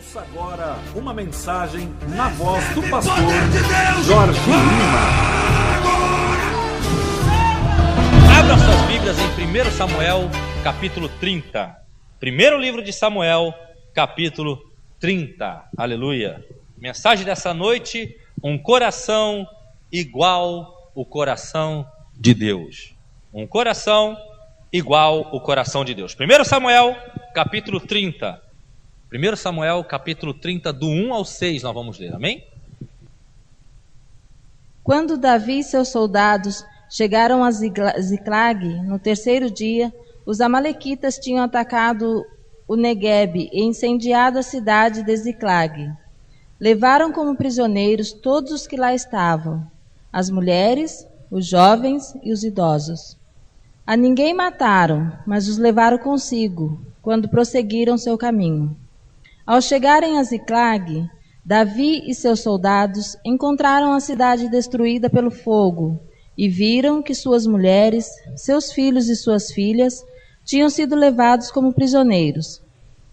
Ouça agora uma mensagem na voz do pastor Jorge Lima. Abra suas Bíblias em 1 Samuel, capítulo 30. Primeiro livro de Samuel, capítulo 30. Aleluia. Mensagem dessa noite: um coração igual o coração de Deus. Um coração igual o coração de Deus. 1 Samuel, capítulo 30. 1 Samuel, capítulo 30, do 1 ao 6, nós vamos ler, amém? Quando Davi e seus soldados chegaram a Ziclag, no terceiro dia, os amalequitas tinham atacado o Neguebe e incendiado a cidade de Ziclag. Levaram como prisioneiros todos os que lá estavam, as mulheres, os jovens e os idosos. A ninguém mataram, mas os levaram consigo, quando prosseguiram seu caminho. Ao chegarem a Ziclag, Davi e seus soldados encontraram a cidade destruída pelo fogo e viram que suas mulheres, seus filhos e suas filhas tinham sido levados como prisioneiros.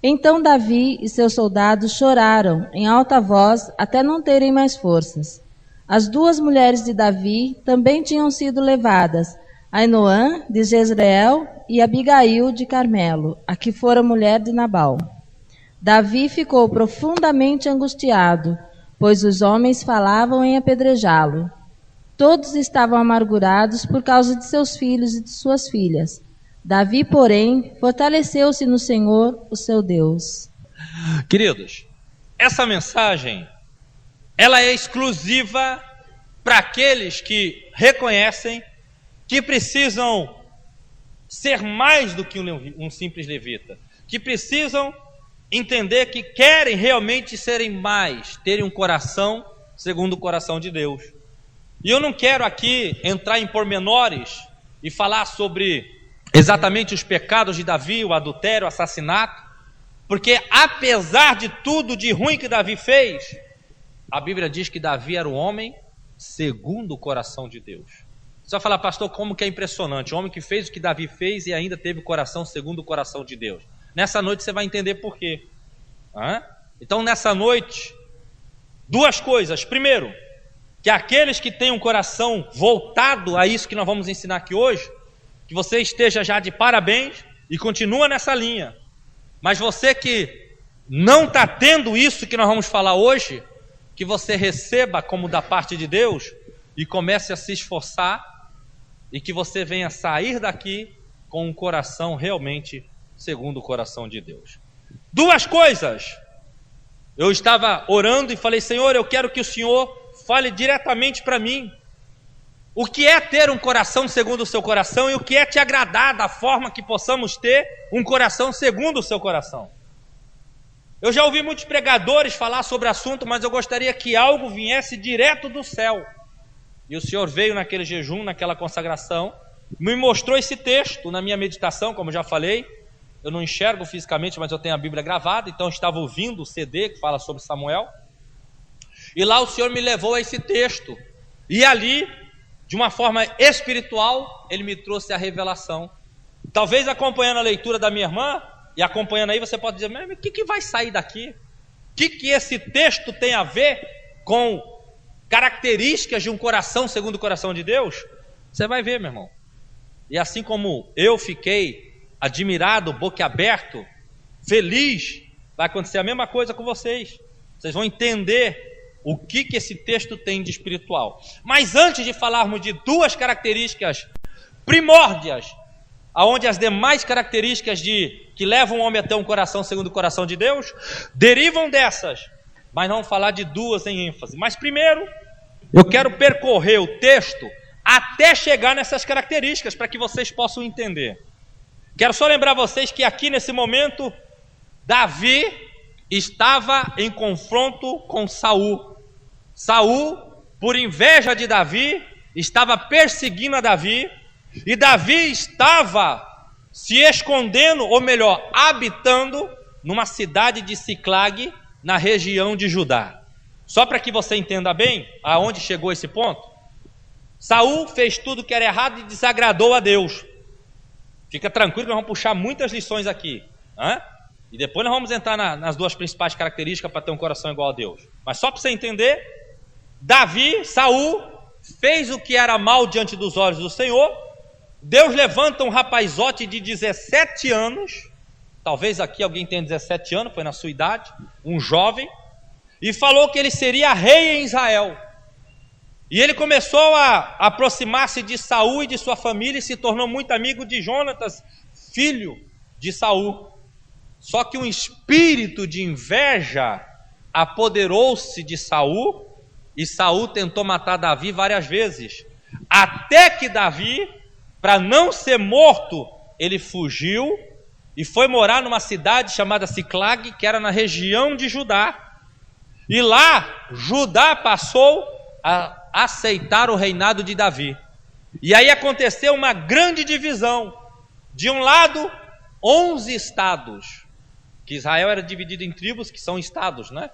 Então Davi e seus soldados choraram em alta voz até não terem mais forças. As duas mulheres de Davi também tinham sido levadas, Ainoã de Jezreel e Abigail de Carmelo, a que fora mulher de Nabal. Davi ficou profundamente angustiado, pois os homens falavam em apedrejá-lo. Todos estavam amargurados por causa de seus filhos e de suas filhas. Davi, porém, fortaleceu-se no Senhor, o seu Deus. Queridos, essa mensagem, ela é exclusiva para aqueles que reconhecem que precisam ser mais do que um simples levita, que precisam entender que querem realmente serem mais, terem um coração segundo o coração de Deus. E eu não quero aqui entrar em pormenores e falar sobre exatamente os pecados de Davi, o adultério, o assassinato, porque apesar de tudo de ruim que Davi fez, a Bíblia diz que Davi era um homem segundo o coração de Deus. Você vai falar, pastor, como que é impressionante, o homem que fez o que Davi fez e ainda teve o coração segundo o coração de Deus. Nessa noite você vai entender por quê. Então nessa noite, duas coisas. Primeiro, que aqueles que têm um coração voltado a isso que nós vamos ensinar aqui hoje, que você esteja já de parabéns e continua nessa linha. Mas você que não está tendo isso que nós vamos falar hoje, que você receba como da parte de Deus e comece a se esforçar e que você venha sair daqui com um coração realmente segundo o coração de Deus. Duas coisas. Eu estava orando e falei, Senhor, eu quero que o Senhor fale diretamente para mim. O que é ter um coração segundo o seu coração e o que é te agradar da forma que possamos ter um coração segundo o seu coração. Eu já ouvi muitos pregadores falar sobre o assunto, mas eu gostaria que algo viesse direto do céu. E o Senhor veio naquele jejum, naquela consagração, me mostrou esse texto na minha meditação, como já falei. Eu não enxergo fisicamente, mas eu tenho a Bíblia gravada, então eu estava ouvindo o CD que fala sobre Samuel. E lá o Senhor me levou a esse texto. E ali, de uma forma espiritual, Ele me trouxe a revelação. Talvez acompanhando a leitura da minha irmã, e acompanhando aí, você pode dizer, mas o que vai sair daqui? O que esse texto tem a ver com características de um coração segundo o coração de Deus? Você vai ver, meu irmão. E assim como eu fiquei admirado, boquiaberto, feliz, vai acontecer a mesma coisa com vocês. Vocês vão entender o que esse texto tem de espiritual. Mas antes de falarmos de duas características primórdias, aonde as demais características que levam o homem a ter um coração segundo o coração de Deus, derivam dessas, mas não vamos falar de duas em ênfase. Mas primeiro, eu quero percorrer o texto até chegar nessas características, para que vocês possam entender. Quero só lembrar vocês que aqui nesse momento, Davi estava em confronto com Saul. Saul, por inveja de Davi, estava perseguindo a Davi, e Davi estava se escondendo, ou melhor, habitando numa cidade de Ziclag, na região de Judá. Só para que você entenda bem aonde chegou esse ponto, Saul fez tudo que era errado e desagradou a Deus. Fica tranquilo que nós vamos puxar muitas lições aqui. E depois nós vamos entrar nas duas principais características para ter um coração igual a Deus. Mas só para você entender, Saul fez o que era mal diante dos olhos do Senhor. Deus levanta um rapazote de 17 anos, talvez aqui alguém tenha 17 anos, foi na sua idade, um jovem, e falou que ele seria rei em Israel. E ele começou a aproximar-se de Saul e de sua família e se tornou muito amigo de Jonatas, filho de Saul. Só que um espírito de inveja apoderou-se de Saul, e Saul tentou matar Davi várias vezes, até que Davi, para não ser morto, ele fugiu e foi morar numa cidade chamada Ziclag, que era na região de Judá. E lá, Judá passou a aceitar o reinado de Davi. E aí aconteceu uma grande divisão. De um lado, 11 estados, que Israel era dividido em tribos, que são estados, né?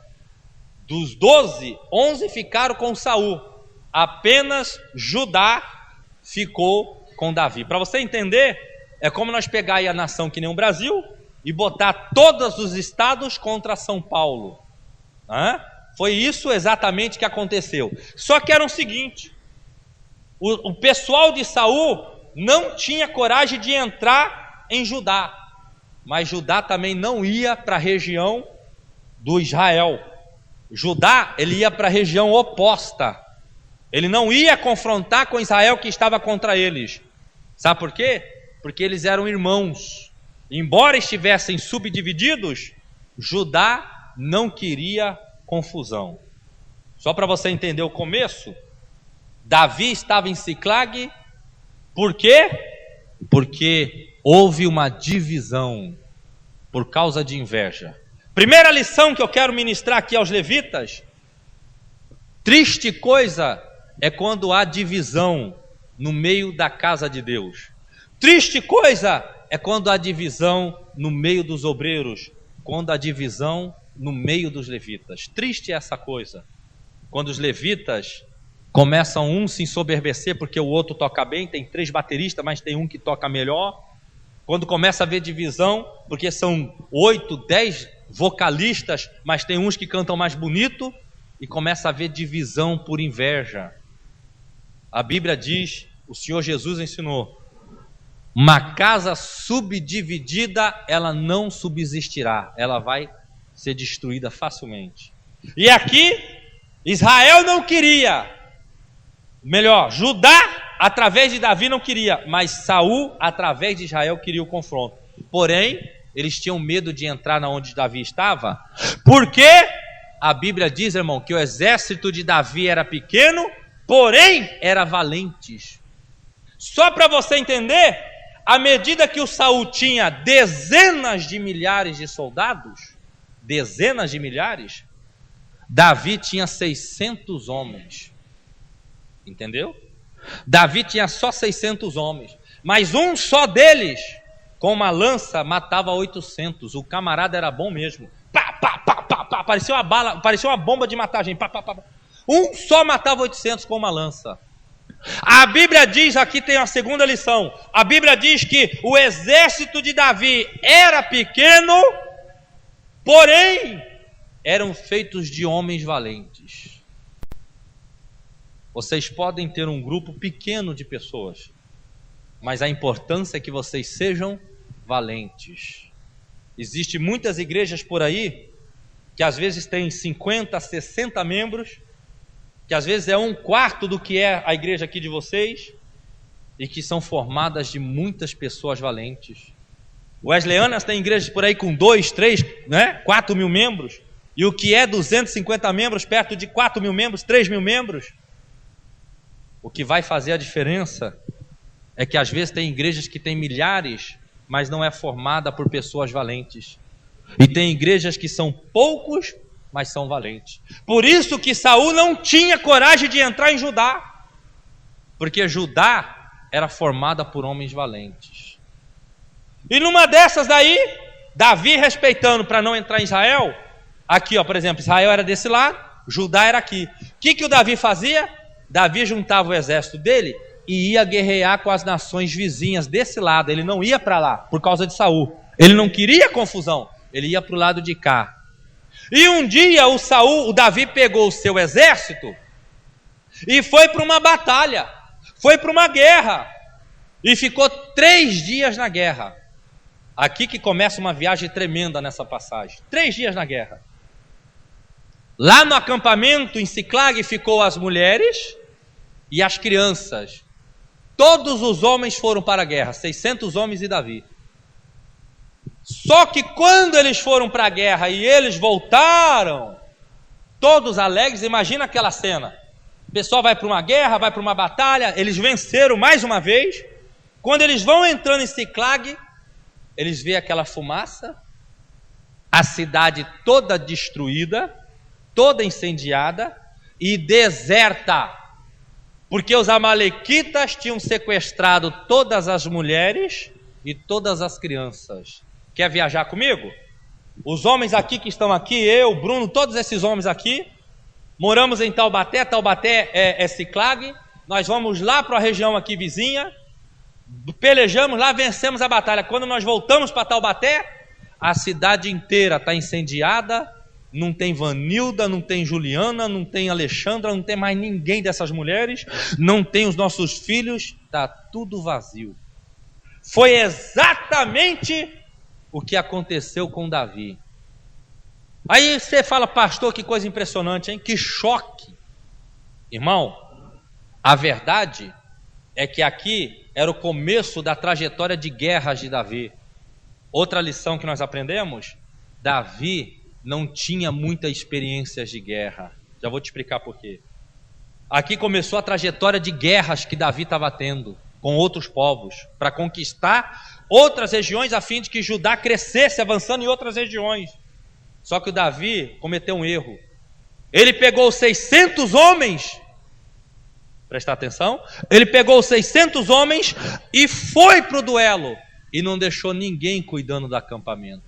Dos 12, 11 ficaram com Saul. Apenas Judá ficou com Davi. Para você entender, é como nós pegar aí a nação que nem o Brasil e botar todos os estados contra São Paulo. Foi isso exatamente que aconteceu. Só que era o seguinte, o pessoal de Saul não tinha coragem de entrar em Judá, mas Judá também não ia para a região do Israel. Judá, ele ia para a região oposta, ele não ia confrontar com Israel que estava contra eles. Sabe por quê? Porque eles eram irmãos. Embora estivessem subdivididos, Judá não queria confusão. Só para você entender o começo, Davi estava em Ziclag, por quê? Porque houve uma divisão por causa de inveja. Primeira lição que eu quero ministrar aqui aos levitas: triste coisa é quando há divisão no meio da casa de Deus. Triste coisa é quando há divisão no meio dos obreiros, quando há divisão no meio dos levitas. Triste é essa coisa, quando os levitas começam um se ensoberbecer porque o outro toca bem, tem 3 bateristas, mas tem um que toca melhor. Quando começa a haver divisão, porque são 8, 10 vocalistas, mas tem uns que cantam mais bonito, e começa a haver divisão por inveja. A Bíblia diz, o Senhor Jesus ensinou, uma casa subdividida, ela não subsistirá, ela vai ser destruída facilmente. E aqui, Israel não queria, Judá, através de Davi não queria, mas Saul, através de Israel, queria o confronto. Porém, eles tinham medo de entrar na onde Davi estava, porque a Bíblia diz, irmão, que o exército de Davi era pequeno, porém, era valentes. Só para você entender, à medida que o Saul tinha dezenas de milhares de soldados, dezenas de milhares, Davi tinha 600 homens. Entendeu? Davi tinha só 600 homens, mas um só deles, com uma lança, matava 800. O camarada era bom mesmo. Pá, pá, pá, pá, pá. Parecia uma bala, parecia uma bomba de matar gente. Pá, pá, pá. Um só matava 800 com uma lança. A Bíblia diz, aqui tem a segunda lição, a Bíblia diz que o exército de Davi era pequeno, porém eram feitos de homens valentes. Vocês podem ter um grupo pequeno de pessoas, mas a importância é que vocês sejam valentes. Existem muitas igrejas por aí que às vezes tem 50, 60 membros, que às vezes é 1/4 do que é a igreja aqui de vocês, e que são formadas de muitas pessoas valentes. Wesleyanas tem igrejas por aí com 2, 3, 4 mil membros, e o que é 250 membros, perto de 4 mil membros, 3 mil membros. O que vai fazer a diferença é que às vezes tem igrejas que tem milhares, mas não é formada por pessoas valentes. E tem igrejas que são poucos, mas são valentes. Por isso que Saul não tinha coragem de entrar em Judá, porque Judá era formada por homens valentes. E numa dessas daí, Davi respeitando para não entrar em Israel, aqui por exemplo, Israel era desse lado, Judá era aqui. O que o Davi fazia? Davi juntava o exército dele e ia guerrear com as nações vizinhas desse lado. Ele não ia para lá por causa de Saul. Ele não queria confusão. ele ia para o lado de cá. E um dia o Davi pegou o seu exército e foi para uma batalha, foi para uma guerra, e ficou 3 dias na guerra. Aqui que começa uma viagem tremenda nessa passagem. 3 dias na guerra. Lá no acampamento em Ziclag ficou as mulheres e as crianças. Todos os homens foram para a guerra, 600 homens e Davi. Só que quando eles foram para a guerra e eles voltaram, todos alegres, imagina aquela cena. O pessoal vai para uma guerra, vai para uma batalha, eles venceram mais uma vez. Quando eles vão entrando em Ziclag, eles veem aquela fumaça, a cidade toda destruída, toda incendiada e deserta, porque os amalequitas tinham sequestrado todas as mulheres e todas as crianças. Quer viajar comigo? Os homens aqui que estão aqui, eu, Bruno, todos esses homens aqui, moramos em Taubaté. Taubaté é Ziclag. Nós vamos lá para a região aqui vizinha, pelejamos lá, vencemos a batalha. Quando nós voltamos para Taubaté, a cidade inteira está incendiada, não tem Vanilda, não tem Juliana, não tem Alexandra, não tem mais ninguém dessas mulheres, não tem os nossos filhos, está tudo vazio. Foi exatamente o que aconteceu com Davi. Aí você fala, pastor, que coisa impressionante, hein? Que choque. Irmão, a verdade é que aqui era o começo da trajetória de guerras de Davi. Outra lição que nós aprendemos: Davi não tinha muitas experiências de guerra. Já vou te explicar por quê. Aqui começou a trajetória de guerras que Davi estava tendo com outros povos, para conquistar outras regiões, a fim de que Judá crescesse, avançando em outras regiões. Só que o Davi cometeu um erro. Ele pegou 600 homens, prestar atenção, ele pegou 600 homens e foi para o duelo, e não deixou ninguém cuidando do acampamento.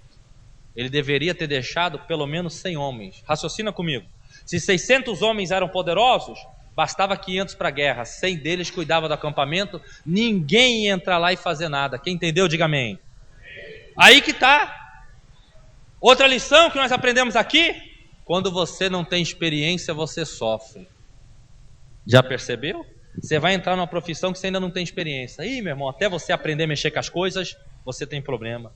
Ele deveria ter deixado pelo menos 100 homens. Raciocina comigo. Se 600 homens eram poderosos, bastava 500 para a guerra. 100 deles cuidavam do acampamento, ninguém ia entrar lá e fazer nada. Quem entendeu, diga amém. Aí que está. Outra lição que nós aprendemos aqui: quando você não tem experiência, você sofre. Já percebeu? Você vai entrar numa profissão que você ainda não tem experiência. Ih, meu irmão, até você aprender a mexer com as coisas, você tem problema.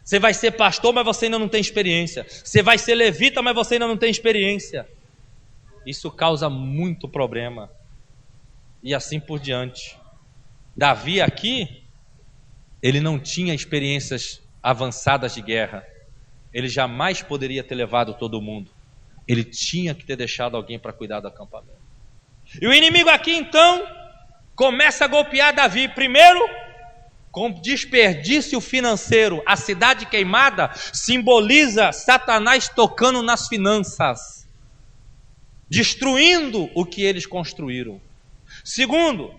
Você vai ser pastor, mas você ainda não tem experiência. Você vai ser levita, mas você ainda não tem experiência. Isso causa muito problema. E assim por diante. Davi aqui, ele não tinha experiências avançadas de guerra. Ele jamais poderia ter levado todo mundo. Ele tinha que ter deixado alguém para cuidar do acampamento. E o inimigo aqui então começa a golpear Davi. Primeiro, com desperdício financeiro. A cidade queimada simboliza Satanás tocando nas finanças, destruindo o que eles construíram. Segundo,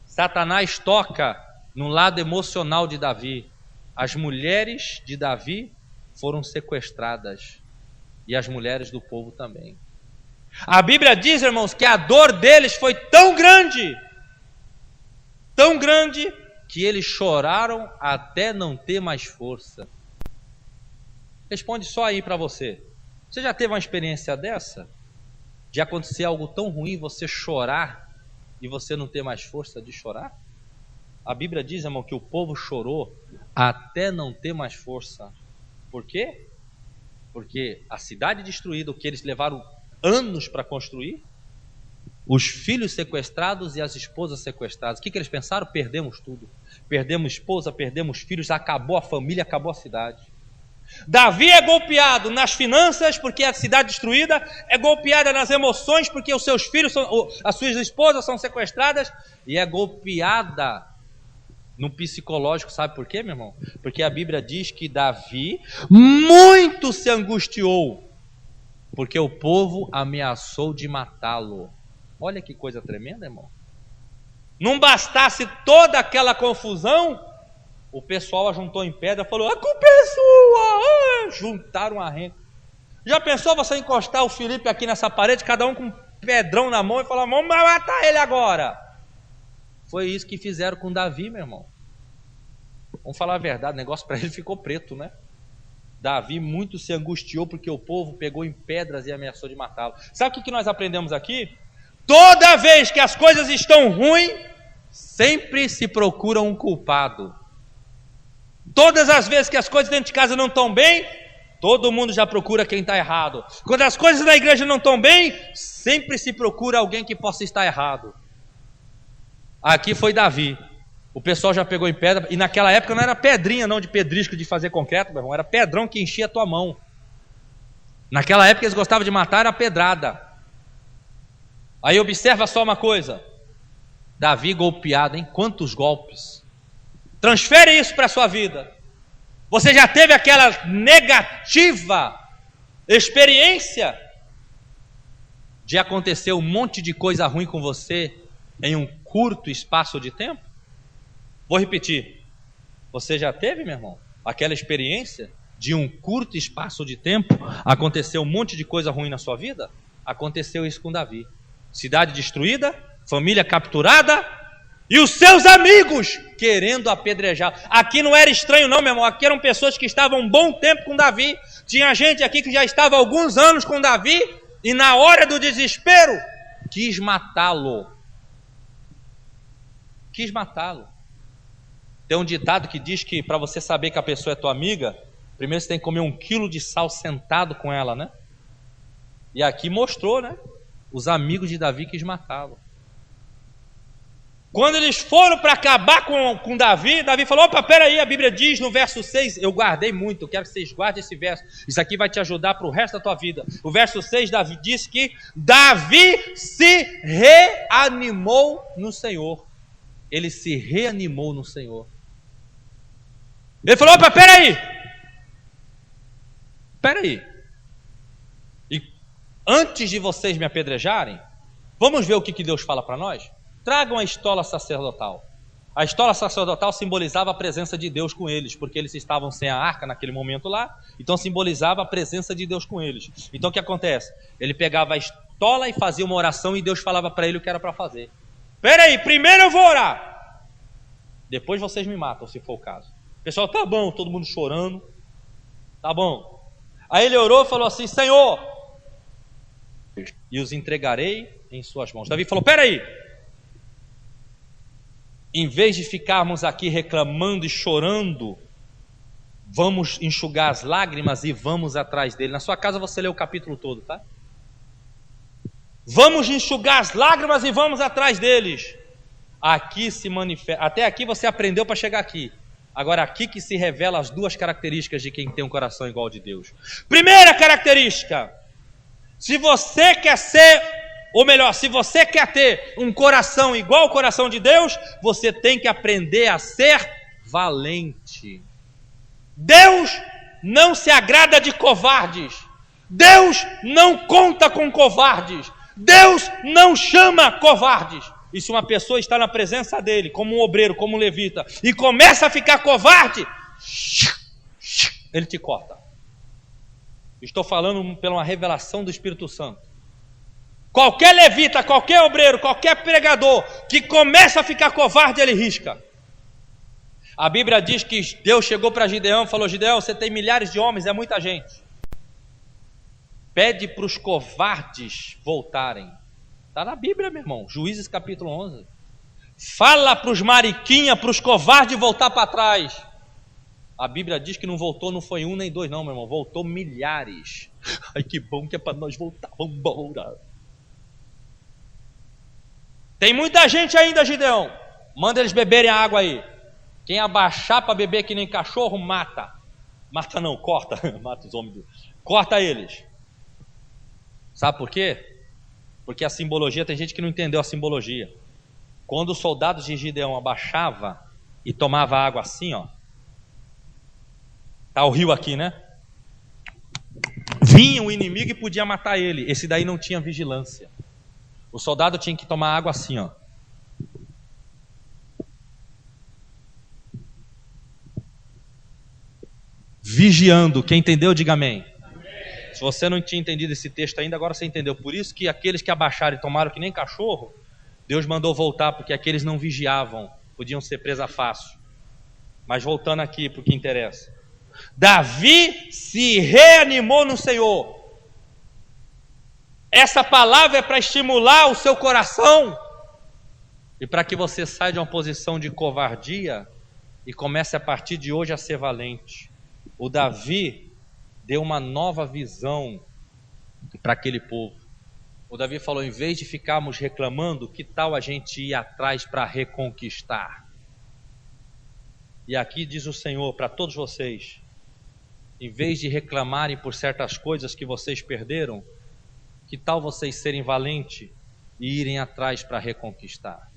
Satanás toca no lado emocional de Davi. As mulheres de Davi foram sequestradas, e as mulheres do povo também. A Bíblia diz, irmãos, que a dor deles foi tão grande, que eles choraram até não ter mais força. Responde só aí para você. Você já teve uma experiência dessa? De acontecer algo tão ruim, você chorar e você não ter mais força de chorar? A Bíblia diz, irmão, que o povo chorou até não ter mais força. Por quê? Porque a cidade destruída, o que eles levaram anos para construir, os filhos sequestrados e as esposas sequestradas. O que eles pensaram? Perdemos tudo. Perdemos esposa, perdemos filhos, acabou a família, acabou a cidade. Davi é golpeado nas finanças porque a cidade destruída, é golpeada nas emoções porque os seus filhos, as suas esposas são sequestradas, e é golpeada no psicológico. Sabe por quê, meu irmão? Porque a Bíblia diz que Davi muito se angustiou, porque o povo ameaçou de matá-lo. Olha que coisa tremenda, irmão. Não bastasse toda aquela confusão, o pessoal ajuntou em pedra e falou: a culpa é sua. Juntaram a renda. Já pensou você encostar o Felipe aqui nessa parede, cada um com um pedrão na mão, e falar: vamos matar ele agora? Foi isso que fizeram com Davi, meu irmão. Vamos falar a verdade, o negócio para ele ficou preto, né? Davi muito se angustiou porque o povo pegou em pedras e ameaçou de matá-lo. Sabe o que nós aprendemos aqui? Toda vez que as coisas estão ruins, sempre se procura um culpado. Todas as vezes que as coisas dentro de casa não estão bem, todo mundo já procura quem está errado. Quando as coisas na igreja não estão bem, sempre se procura alguém que possa estar errado. Aqui foi Davi. O pessoal já pegou em pedra, e naquela época não era pedrinha não, de pedrisco de fazer concreto, meu irmão, era pedrão que enchia a tua mão. Naquela época eles gostavam de matar, era pedrada. Aí observa só uma coisa, Davi golpeado, hein? Quantos golpes. Transfere isso para a sua vida. Você já teve aquela negativa experiência de acontecer um monte de coisa ruim com você em um curto espaço de tempo? Vou repetir. Você já teve, meu irmão, aquela experiência de um curto espaço de tempo aconteceu um monte de coisa ruim na sua vida? Aconteceu isso com Davi. Cidade destruída, família capturada e os seus amigos querendo apedrejar. Aqui não era estranho não, meu irmão, aqui eram pessoas que estavam um bom tempo com Davi. Tinha gente aqui que já estava há alguns anos com Davi e na hora do desespero quis matá-lo. Quis matá-lo. Tem um ditado que diz que para você saber que a pessoa é tua amiga, primeiro você tem que comer 1 quilo de sal sentado com ela, né? E aqui mostrou, né? Os amigos de Davi quis matá-lo. Quando eles foram para acabar com Davi, Davi falou, opa, peraí, a Bíblia diz no verso 6, eu guardei muito, eu quero que vocês guardem esse verso, isso aqui vai te ajudar para o resto da tua vida. O verso 6, Davi diz que Davi se reanimou no Senhor. Ele se reanimou no Senhor. Ele falou, opa, peraí. E antes de vocês me apedrejarem, vamos ver o que Deus fala para nós? Tragam a estola sacerdotal. A estola sacerdotal simbolizava a presença de Deus com eles, porque eles estavam sem a arca naquele momento lá, então simbolizava a presença de Deus com eles. Então o que acontece? Ele pegava a estola e fazia uma oração e Deus falava para ele o que era para fazer. Peraí, primeiro eu vou orar, depois vocês me matam, se for o caso. O pessoal, tá bom, todo mundo chorando, tá bom. Aí ele orou e falou assim, Senhor, e os entregarei em suas mãos. Davi falou, peraí, em vez de ficarmos aqui reclamando e chorando, vamos enxugar as lágrimas e vamos atrás dele. Na sua casa você lê o capítulo todo, tá? Vamos enxugar as lágrimas e vamos atrás deles. Aqui se manifesta, até aqui você aprendeu para chegar aqui. Agora aqui que se revela as duas características de quem tem um coração igual ao de Deus. Primeira característica, se você quer ser, ou melhor, se você quer ter um coração igual ao coração de Deus, você tem que aprender a ser valente. Deus não se agrada de covardes. Deus não conta com covardes. Deus não chama covardes. E se uma pessoa está na presença dele, como um obreiro, como um levita, e começa a ficar covarde, ele te corta. Estou falando pela uma revelação do Espírito Santo. Qualquer levita, qualquer obreiro, qualquer pregador que começa a ficar covarde, ele risca. A Bíblia diz que Deus chegou para Gideão e falou, Gideão, você tem milhares de homens, é muita gente. Pede para os covardes voltarem. Está na Bíblia, meu irmão, Juízes capítulo 11. Fala para os mariquinha, para os covardes voltar para trás. A Bíblia diz que não voltou, não foi 1 nem 2 não, meu irmão, voltou milhares. Ai, que bom que é para nós voltar, vamos embora. Tem muita gente ainda, Gideão. Manda eles beberem a água aí. Quem abaixar para beber que nem cachorro, mata. Mata não, corta. Mata os homens. Corta eles. Sabe por quê? Porque a simbologia, tem gente que não entendeu a simbologia. Quando os soldados de Gideão abaixavam e tomava água assim, ó. Tá o rio aqui, né? Vinha o inimigo e podia matar ele. Esse daí não tinha vigilância. O soldado tinha que tomar água assim, ó. Vigiando. Quem entendeu, diga amém. Se você não tinha entendido esse texto ainda, agora você entendeu. Por isso que aqueles que abaixaram e tomaram que nem cachorro, Deus mandou voltar, porque aqueles não vigiavam, podiam ser presa fácil. Mas voltando aqui para o que interessa. Davi se reanimou no Senhor. Essa palavra é para estimular o seu coração e para que você saia de uma posição de covardia e comece a partir de hoje a ser valente. O Davi deu uma nova visão para aquele povo. O Davi falou, em vez de ficarmos reclamando, que tal a gente ir atrás para reconquistar? E aqui diz o Senhor para todos vocês, em vez de reclamarem por certas coisas que vocês perderam, que tal vocês serem valentes e irem atrás para reconquistar?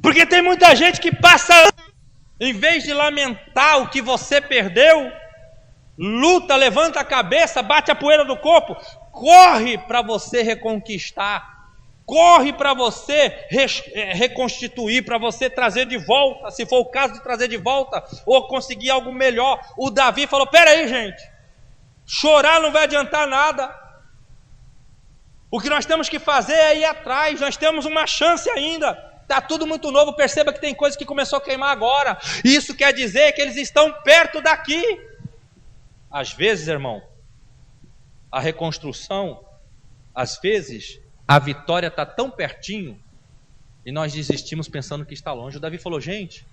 Porque tem muita gente que passa anos, em vez de lamentar o que você perdeu, luta, levanta a cabeça, bate a poeira do corpo, corre para você reconquistar, corre para você reconstituir, para você trazer de volta, se for o caso de trazer de volta, ou conseguir algo melhor. O Davi falou, peraí gente, chorar não vai adiantar nada. O que nós temos que fazer é ir atrás, nós temos uma chance ainda, está tudo muito novo, perceba que tem coisa que começou a queimar agora, e isso quer dizer que eles estão perto daqui. Às vezes, irmão, a reconstrução, às vezes, a vitória está tão pertinho, e nós desistimos pensando que está longe. O Davi falou, gente,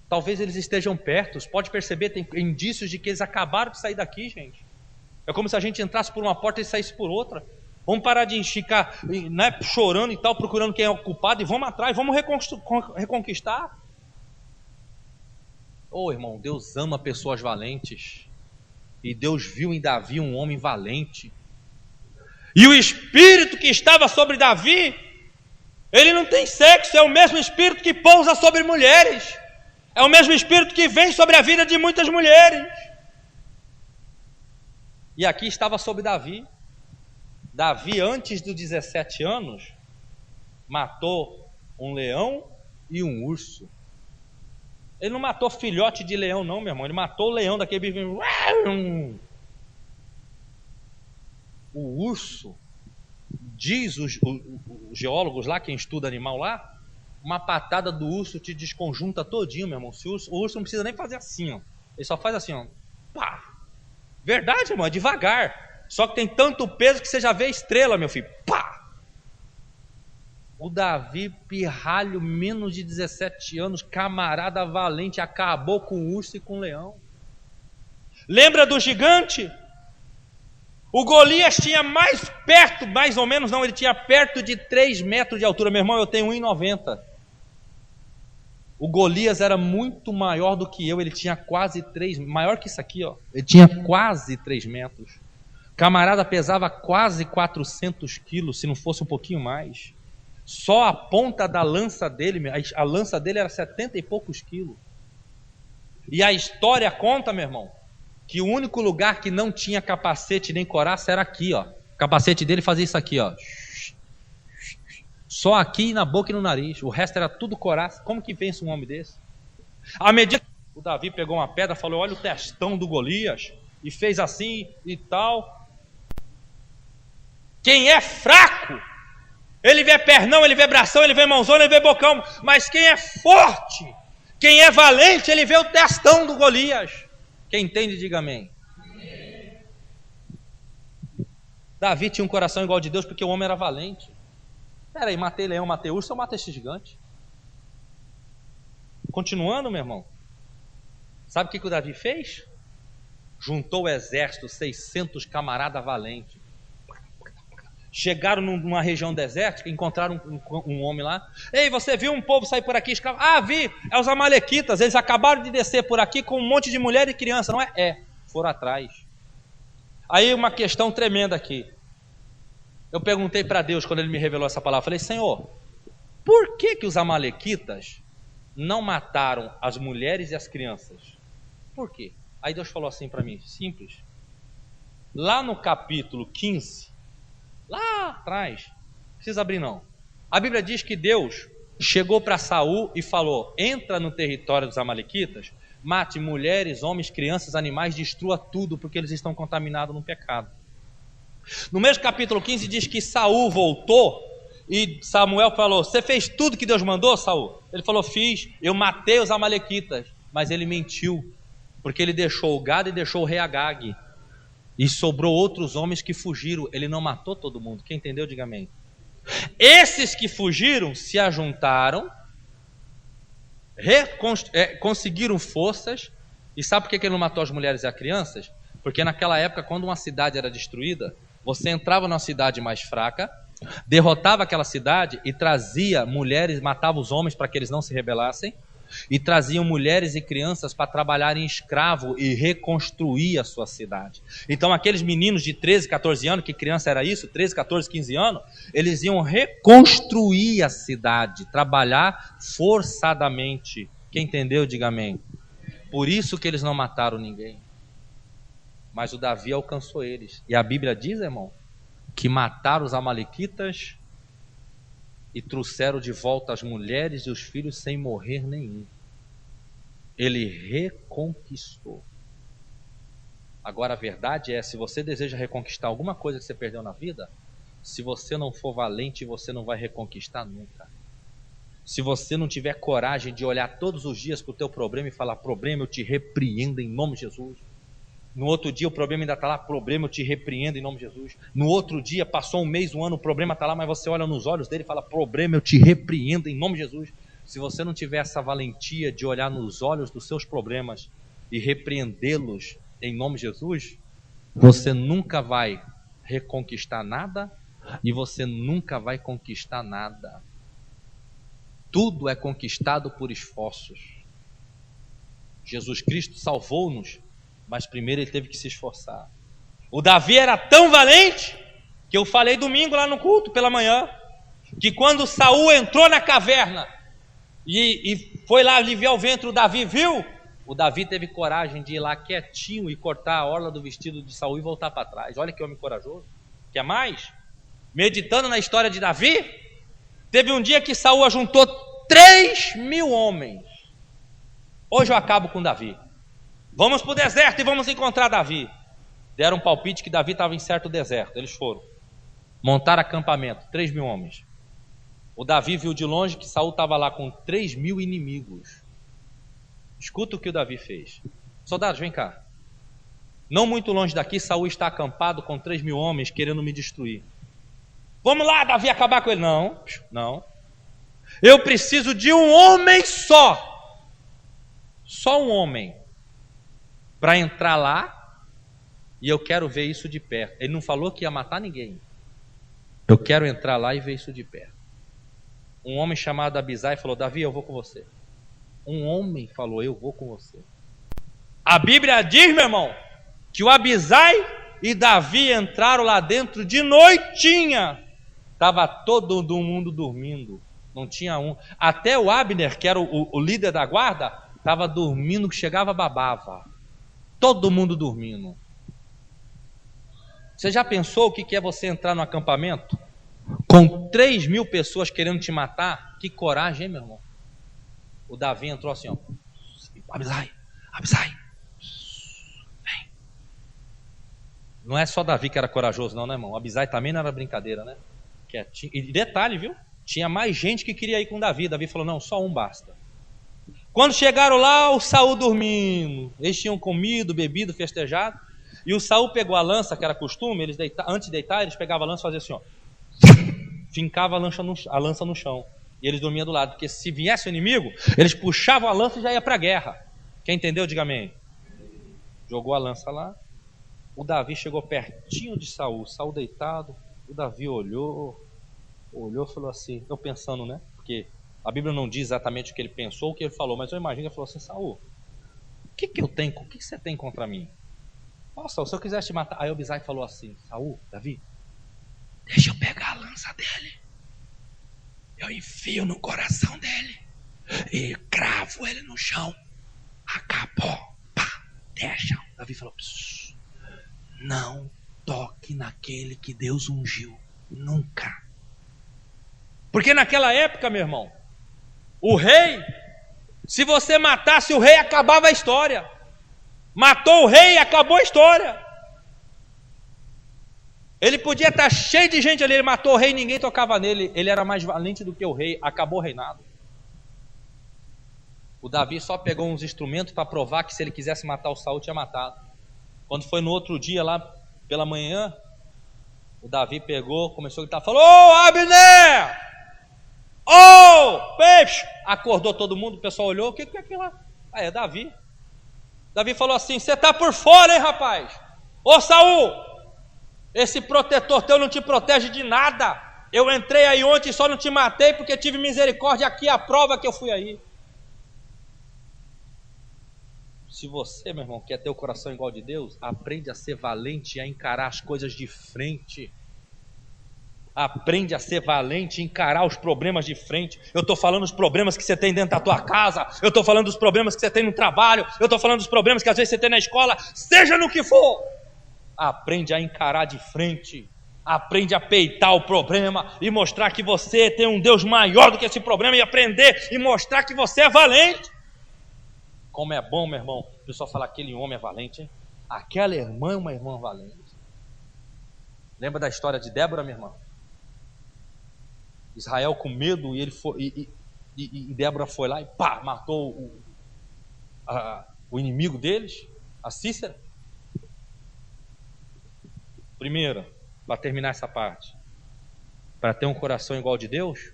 talvez eles estejam perto, pode perceber, tem indícios de que eles acabaram de sair daqui, gente. É como se a gente entrasse por uma porta e saísse por outra. Vamos parar de ficar, né, chorando e tal, procurando quem é o culpado, e vamos atrás, vamos reconquistar. Oh, irmão, Deus ama pessoas valentes, e Deus viu em Davi um homem valente, e o espírito que estava sobre Davi, ele não tem sexo, é o mesmo espírito que pousa sobre mulheres, é o mesmo espírito que vem sobre a vida de muitas mulheres, e aqui estava sobre Davi. Davi, antes dos 17 anos, matou um leão e um urso. Ele não matou filhote de leão não, meu irmão, ele matou o leão daquele bicho. O urso, diz os geólogos lá, quem estuda animal lá, uma patada do urso te desconjunta todinho, meu irmão. O urso não precisa nem fazer assim, ó. Ele só faz assim, ó. Pá. Verdade, irmão, é devagar. Só que tem tanto peso que você já vê a estrela, meu filho. Pá! O Davi, pirralho, menos de 17 anos, camarada valente, acabou com o urso e com o leão. Lembra do gigante? O Golias tinha mais perto, mais ou menos não, ele tinha perto de 3 metros de altura. Meu irmão, eu tenho 1,90. O Golias era muito maior do que eu, ele tinha quase 3, maior que isso aqui, ó. Ele tinha quase 3 metros. Camarada pesava quase 400 quilos, se não fosse um pouquinho mais. Só a ponta da lança dele, a lança dele era 70 e poucos quilos. E a história conta, meu irmão, que o único lugar que não tinha capacete nem coraça era aqui, ó. O capacete dele fazia isso aqui, ó. Só aqui na boca e no nariz. O resto era tudo coraça. Como que vence um homem desse? À medida que o Davi pegou uma pedra, falou, olha o testão do Golias, e fez assim e tal. Quem é fraco, ele vê pernão, ele vê bração, ele vê mãozona, ele vê bocão. Mas quem é forte, quem é valente, ele vê o testão do Golias. Quem entende, diga amém. Davi tinha um coração igual de Deus porque o homem era valente. Espera aí, matei leão, matei urso, eu matei esse gigante. Continuando, meu irmão. Sabe o que o Davi fez? Juntou o exército, 600 camaradas valentes. Chegaram numa região desértica, encontraram um homem lá. Ei, você viu um povo sair por aqui escravo? Ah, vi, é os amalequitas, eles acabaram de descer por aqui com um monte de mulher e criança, não é? É, foram atrás. Aí uma questão tremenda aqui. Eu perguntei para Deus quando ele me revelou essa palavra, falei, Senhor, por que os amalequitas não mataram as mulheres e as crianças? Por quê? Aí Deus falou assim para mim, simples. Lá no capítulo 15, lá atrás, não precisa abrir não, a Bíblia diz que Deus chegou para Saul e falou, entra no território dos amalequitas, mate mulheres, homens, crianças, animais, destrua tudo, porque eles estão contaminados no pecado. No mesmo capítulo 15 diz que Saul voltou e Samuel falou, você fez tudo que Deus mandou, Saul? Ele falou, fiz, eu matei os amalequitas, mas ele mentiu. porque ele deixou o gado e deixou o rei Agag. E sobrou outros homens que fugiram. Ele não matou todo mundo. Quem entendeu, diga amém. Esses que fugiram se ajuntaram, conseguiram forças. E sabe por que ele não matou as mulheres e as crianças? Porque naquela época, quando uma cidade era destruída, você entrava numa cidade mais fraca, derrotava aquela cidade e trazia mulheres, matava os homens para que eles não se rebelassem, e traziam mulheres e crianças para trabalharem escravo e reconstruir a sua cidade. Então aqueles meninos de 13, 14 anos, que criança era isso, 13, 14, 15 anos, eles iam reconstruir a cidade, trabalhar forçadamente. Quem entendeu, diga amém. Por isso que eles não mataram ninguém. Mas o Davi alcançou eles. E a Bíblia diz, irmão, que mataram os amalequitas e trouxeram de volta as mulheres e os filhos sem morrer nenhum. Ele reconquistou. Agora a verdade é, se você deseja reconquistar alguma coisa que você perdeu na vida, se você não for valente, você não vai reconquistar nunca. Se você não tiver coragem de olhar todos os dias para o teu problema e falar, problema, eu te repreendo em nome de Jesus. No outro dia o problema ainda está lá, problema, eu te repreendo em nome de Jesus. No outro dia, passou um mês, um ano, o problema está lá, mas você olha nos olhos dele e fala, problema, eu te repreendo em nome de Jesus. Se você não tiver essa valentia de olhar nos olhos dos seus problemas e repreendê-los em nome de Jesus, você nunca vai reconquistar nada e você nunca vai conquistar nada. Tudo é conquistado por esforços. Jesus Cristo salvou-nos, mas primeiro ele teve que se esforçar. O Davi era tão valente, que eu falei domingo lá no culto, pela manhã, que quando Saul entrou na caverna, e foi lá aliviar o ventre, o Davi viu, o Davi teve coragem de ir lá quietinho e cortar a orla do vestido de Saul e voltar para trás. Olha que homem corajoso. Quer mais? Meditando na história de Davi, teve um dia que Saul ajuntou 3.000 homens. Hoje eu acabo com Davi. Vamos para o deserto e vamos encontrar Davi. Deram um palpite que Davi estava em certo deserto. Eles foram. Montaram acampamento, 3.000 homens. O Davi viu de longe que Saul estava lá com 3.000 inimigos. Escuta o que o Davi fez. Soldados, vem cá. Não muito longe daqui, Saul está acampado com 3.000 homens querendo me destruir. Vamos lá, Davi, acabar com ele. Não, não. Eu preciso de um homem só. Só um homem. Para entrar lá, e eu quero ver isso de perto. Ele não falou que ia matar ninguém. Eu quero entrar lá e ver isso de perto. Um homem chamado Abisai falou, Davi, eu vou com você. Um homem falou, eu vou com você. A Bíblia diz, meu irmão, que o Abisai e Davi entraram lá dentro de noitinha. Estava todo mundo dormindo. Não tinha um. Até o Abner, que era o líder da guarda, estava dormindo, que chegava babava. Todo mundo dormindo. Você já pensou o que é você entrar no acampamento com 3.000 pessoas querendo te matar? Que coragem, hein, meu irmão? O Davi entrou assim, ó. Abisai, Abisai, vem. Não é só Davi que era corajoso, não, né, irmão? Abisai também não era brincadeira, né? E detalhe, viu? Tinha mais gente que queria ir com Davi. Davi falou, não, só um basta. Quando chegaram lá, o Saul dormindo. Eles tinham comido, bebido, festejado. E o Saul pegou a lança, que era costume, eles antes de deitar, eles pegavam a lança e faziam assim, ó. Fincava a lança no chão. E eles dormiam do lado, porque se viesse o inimigo, eles puxavam a lança e já ia para a guerra. Quem entendeu, diga amém. Jogou a lança lá. O Davi chegou pertinho de Saul. Saul deitado. O Davi olhou e falou assim, eu pensando, né? Porque a Bíblia não diz exatamente o que ele pensou, o que ele falou, mas eu imagino que ele falou assim, Saul, o que eu tenho, o que você tem contra mim? Nossa, se eu quisesse te matar. Aí o Abisai falou assim, Saul, Davi, deixa eu pegar a lança dele. Eu enfio no coração dele e cravo ele no chão. Acabou. Pá, deixa. Davi falou, não toque naquele que Deus ungiu. Nunca. Porque naquela época, meu irmão, o rei, se você matasse o rei, acabava a história. Matou o rei, acabou a história. Ele podia estar cheio de gente ali, ele matou o rei, ninguém tocava nele. Ele era mais valente do que o rei, acabou o reinado. O Davi só pegou uns instrumentos para provar que se ele quisesse matar o Saul, tinha matado. Quando foi no outro dia, lá pela manhã, o Davi pegou, começou a gritar, falou: ô Abner! Ô peixe! Acordou todo mundo, o pessoal olhou, o que é aquilo lá? Ah, é Davi. Davi falou assim: você está por fora, hein, rapaz? Ô Saul, esse protetor teu não te protege de nada. Eu entrei aí ontem e só não te matei porque tive misericórdia. Aqui é a prova que eu fui aí. Se você, meu irmão, quer ter o coração igual de Deus, aprende a ser valente e a encarar as coisas de frente. Aprende a ser valente e encarar os problemas de frente. Eu estou falando dos problemas que você tem dentro da tua casa. Eu estou falando dos problemas que você tem no trabalho. Eu estou falando dos problemas que às vezes você tem na escola. Seja no que for. Aprende a encarar de frente. Aprende a peitar o problema e mostrar que você tem um Deus maior do que esse problema. E aprender e mostrar que você é valente. Como é bom, meu irmão, o pessoal fala: aquele homem é valente, hein? Aquela irmã é uma irmã valente. Lembra da história de Débora, minha irmã? Israel com medo e ele foi, e Débora foi lá e pá, matou o inimigo deles, a Cícera. Primeiro, para terminar essa parte, para ter um coração igual de Deus,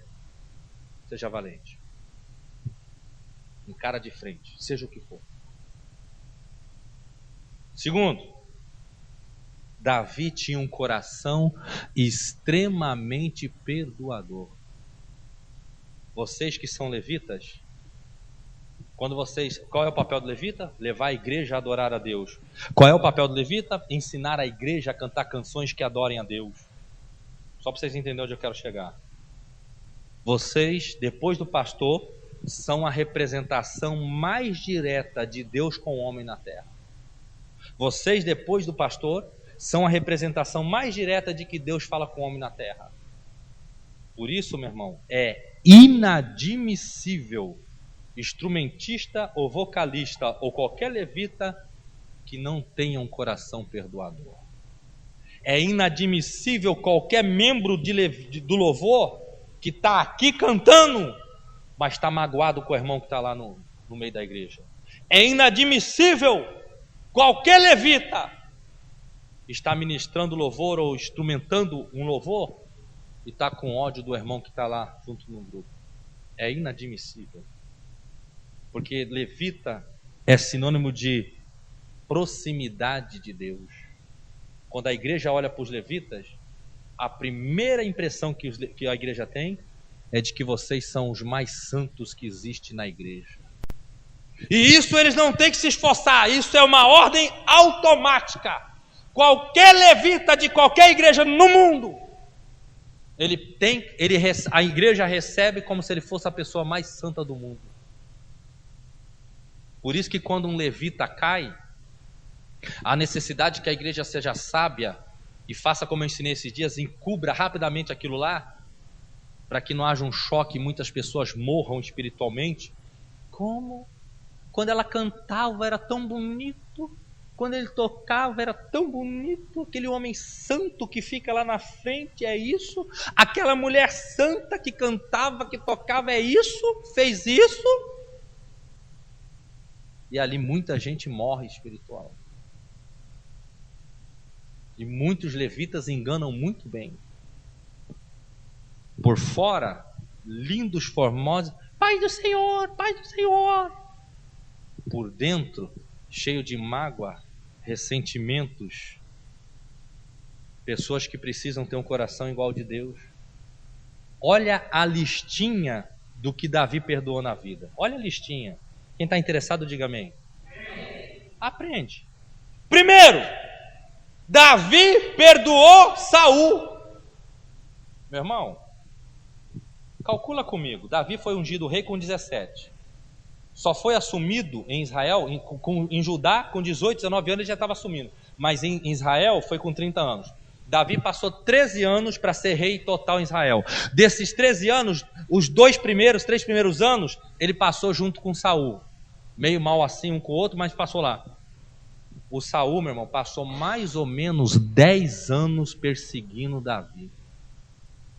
seja valente. Encara de frente, seja o que for. Segundo, Davi tinha um coração extremamente perdoador. Vocês que são levitas, qual é o papel do levita? Levar a igreja a adorar a Deus. Qual é o papel do levita? Ensinar a igreja a cantar canções que adorem a Deus. Só para vocês entenderem onde eu quero chegar. Vocês, depois do pastor, são a representação mais direta de Deus com o homem na terra. Vocês, depois do pastor, são a representação mais direta de que Deus fala com o homem na terra. Por isso, meu irmão, é inadmissível instrumentista ou vocalista ou qualquer levita que não tenha um coração perdoador. É inadmissível qualquer membro do louvor que está aqui cantando, mas está magoado com o irmão que está lá no meio da igreja. É inadmissível qualquer levita está ministrando louvor ou instrumentando um louvor e está com ódio do irmão que está lá junto no grupo. É inadmissível. Porque levita é sinônimo de proximidade de Deus. Quando a igreja olha para os levitas, a primeira impressão que a igreja tem é de que vocês são os mais santos que existe na igreja. E isso eles não têm que se esforçar, isso é uma ordem automática. Qualquer levita de qualquer igreja no mundo, a igreja recebe como se ele fosse a pessoa mais santa do mundo. Por isso que quando um levita cai, a necessidade de que a igreja seja sábia e faça como eu ensinei esses dias, encubra rapidamente aquilo lá, para que não haja um choque e muitas pessoas morram espiritualmente. Como? Quando ela cantava era tão bonito, quando ele tocava era tão bonito, aquele homem santo que fica lá na frente é isso, aquela mulher santa que cantava, que tocava é isso, fez isso, e ali muita gente morre espiritual. E muitos levitas enganam muito bem. Por fora, lindos, formosos, Pai do Senhor, Pai do Senhor. Por dentro, cheio de mágoa, ressentimentos, pessoas que precisam ter um coração igual ao de Deus. Olha a listinha do que Davi perdoou na vida. Olha a listinha. Quem está interessado, diga amém. Aprende. Primeiro, Davi perdoou Saul. Meu irmão, calcula comigo. Davi foi ungido rei com 17. Só foi assumido em Israel, em Judá, com 18, 19 anos ele já estava assumindo. Mas em Israel foi com 30 anos. Davi passou 13 anos para ser rei total em Israel. Desses 13 anos, os 3 primeiros anos, ele passou junto com Saul. Meio mal assim um com o outro, mas passou lá. O Saul, meu irmão, passou mais ou menos 10 anos perseguindo Davi.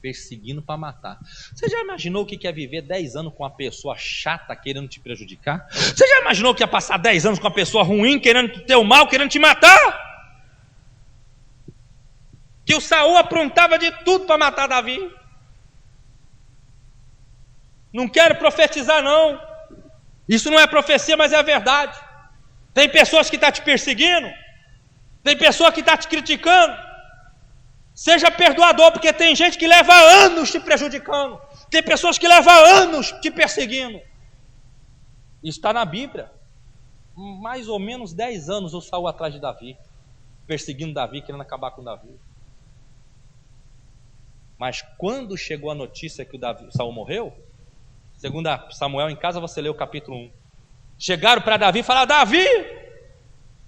perseguindo para matar. Você já imaginou o que é viver 10 anos com uma pessoa chata querendo te prejudicar? Você já imaginou que ia passar 10 anos com uma pessoa ruim querendo te ter o mal, querendo te matar? Que o Saul aprontava de tudo para matar Davi. Não quero profetizar não. Isso não é profecia, mas é a verdade. Tem pessoas que estão te perseguindo. Tem pessoa que está te criticando. Seja perdoador, porque tem gente que leva anos te prejudicando. Tem pessoas que levam anos te perseguindo. Isso está na Bíblia. Mais ou menos 10 anos o Saul atrás de Davi, perseguindo Davi, querendo acabar com Davi. Mas quando chegou a notícia que o Saul morreu, segundo Samuel em casa, você lê o capítulo 1. Chegaram para Davi e falaram: Davi,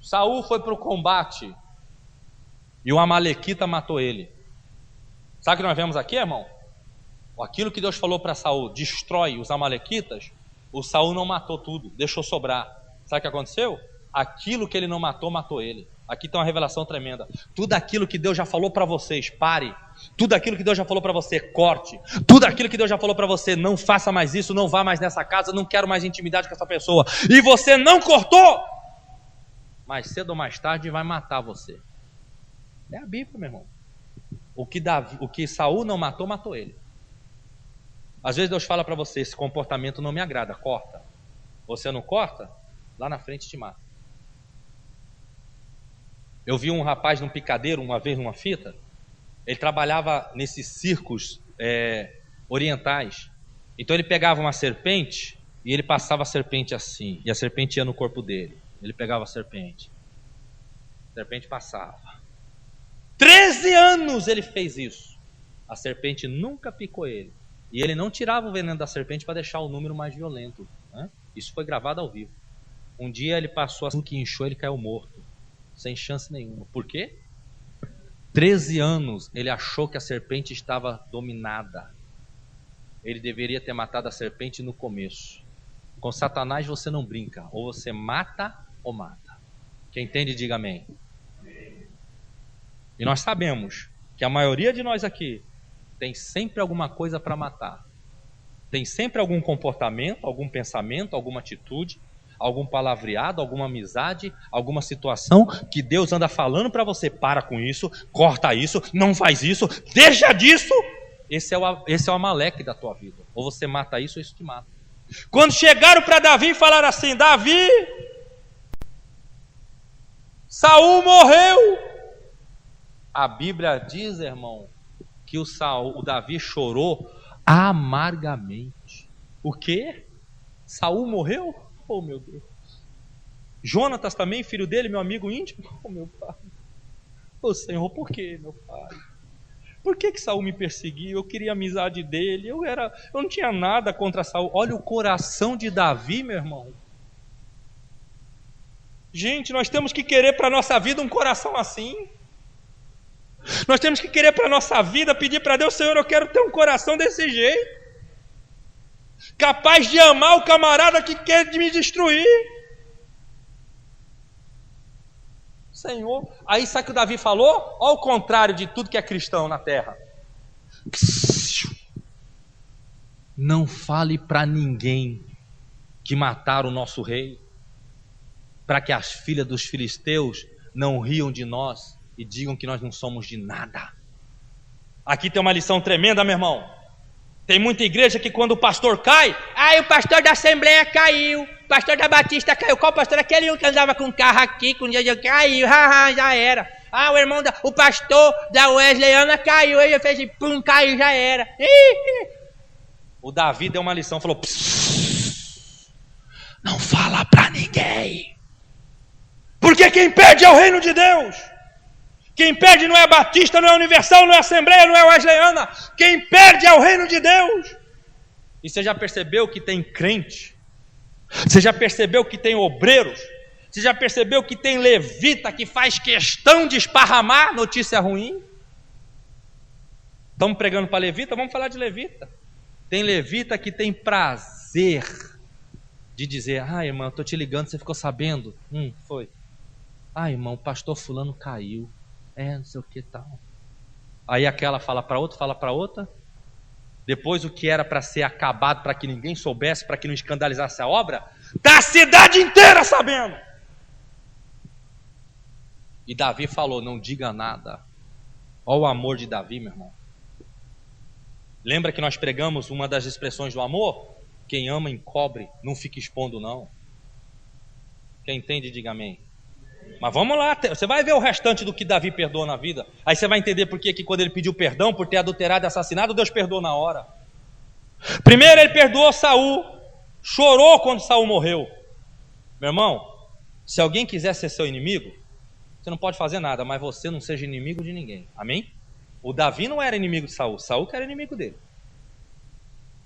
Saul foi para o combate e o amalequita matou ele. Sabe o que nós vemos aqui, irmão? Aquilo que Deus falou para Saul: destrói os amalequitas. O Saul não matou tudo, deixou sobrar. Sabe o que aconteceu? Aquilo que ele não matou, matou ele. Aqui tem uma revelação tremenda. Tudo aquilo que Deus já falou para vocês, pare. Tudo aquilo que Deus já falou para você, corte. Tudo aquilo que Deus já falou para você, não faça mais isso, não vá mais nessa casa, não quero mais intimidade com essa pessoa. E você não cortou, mais cedo ou mais tarde vai matar você. É a Bíblia, meu irmão. O que Saul não matou, matou ele. Às vezes Deus fala para você: esse comportamento não me agrada, corta. Você não corta, lá na frente te mata. Eu vi um rapaz num picadeiro uma vez numa fita. Ele trabalhava nesses circos orientais. Então ele pegava uma serpente e ele passava a serpente assim, e a serpente ia no corpo dele. Ele pegava a serpente passava. 13 anos ele fez isso. A serpente nunca picou ele. E ele não tirava o veneno da serpente para deixar o número mais violento, né? Isso foi gravado ao vivo. Um dia ele passou assim que inchou, ele caiu morto, sem chance nenhuma. Por quê? 13 anos ele achou que a serpente estava dominada. Ele deveria ter matado a serpente no começo. Com Satanás você não brinca. Ou você mata ou mata. Quem entende, diga amém. E nós sabemos que a maioria de nós aqui tem sempre alguma coisa para matar. Tem sempre algum comportamento, algum pensamento, alguma atitude, algum palavreado, alguma amizade, alguma situação que Deus anda falando para você: para com isso, corta isso, não faz isso, deixa disso. Esse é o Amaleque da tua vida. Ou você mata isso, ou isso te mata. Quando chegaram para Davi e falaram assim: Davi, Saul morreu. A Bíblia diz, irmão, que o Davi chorou amargamente. O quê? Saul morreu? Oh, meu Deus. Jonatas também, filho dele, meu amigo íntimo? Oh, meu pai. Oh, Senhor, por que, meu pai? Por que Saul me perseguiu? Eu queria a amizade dele. Eu não tinha nada contra Saul. Olha o coração de Davi, meu irmão. Gente, nós temos que querer para a nossa vida um coração assim. Nós temos que querer para a nossa vida, pedir para Deus: Senhor, eu quero ter um coração desse jeito, capaz de amar o camarada que quer me destruir. Senhor, aí sabe o que o Davi falou? Ao contrário de tudo que é cristão na terra: não fale para ninguém que mataram o nosso rei, para que as filhas dos filisteus não riam de nós e digam que nós não somos de nada. Aqui tem uma lição tremenda, meu irmão. Tem muita igreja que quando o pastor cai: o pastor da Assembleia caiu, o pastor da Batista caiu. Qual pastor? Aquele um que andava com carro aqui, com dia caiu, já era. O pastor da Wesleyana caiu, ele fez assim, pum, caiu, já era. O Davi deu uma lição, falou: não fala pra ninguém, porque quem perde é o reino de Deus. Quem perde não é Batista, não é Universal, não é Assembleia, não é Wesleyana. Quem perde é o reino de Deus. E você já percebeu que tem crente? Você já percebeu que tem obreiros? Você já percebeu que tem levita que faz questão de esparramar notícia ruim? Estamos pregando para levita? Vamos falar de levita. Tem levita que tem prazer de dizer: irmão, estou te ligando, você ficou sabendo? Foi. Irmão, o pastor fulano caiu. Não sei o que tal. Aí aquela fala para outra, Depois o que era para ser acabado, para que ninguém soubesse, para que não escandalizasse a obra, está a cidade inteira sabendo. E Davi falou, não diga nada. Olha o amor de Davi, meu irmão. Lembra que nós pregamos uma das expressões do amor? Quem ama encobre, não fica expondo não. Quem entende, diga amém. Mas vamos lá, você vai ver o restante do que Davi perdoou na vida. Aí você vai entender por que quando ele pediu perdão por ter adulterado e assassinado, Deus perdoou na hora. Primeiro ele perdoou Saul, chorou quando Saul morreu. Meu irmão, se alguém quiser ser seu inimigo, você não pode fazer nada, mas você não seja inimigo de ninguém. Amém? O Davi não era inimigo de Saul, Saul que era inimigo dele.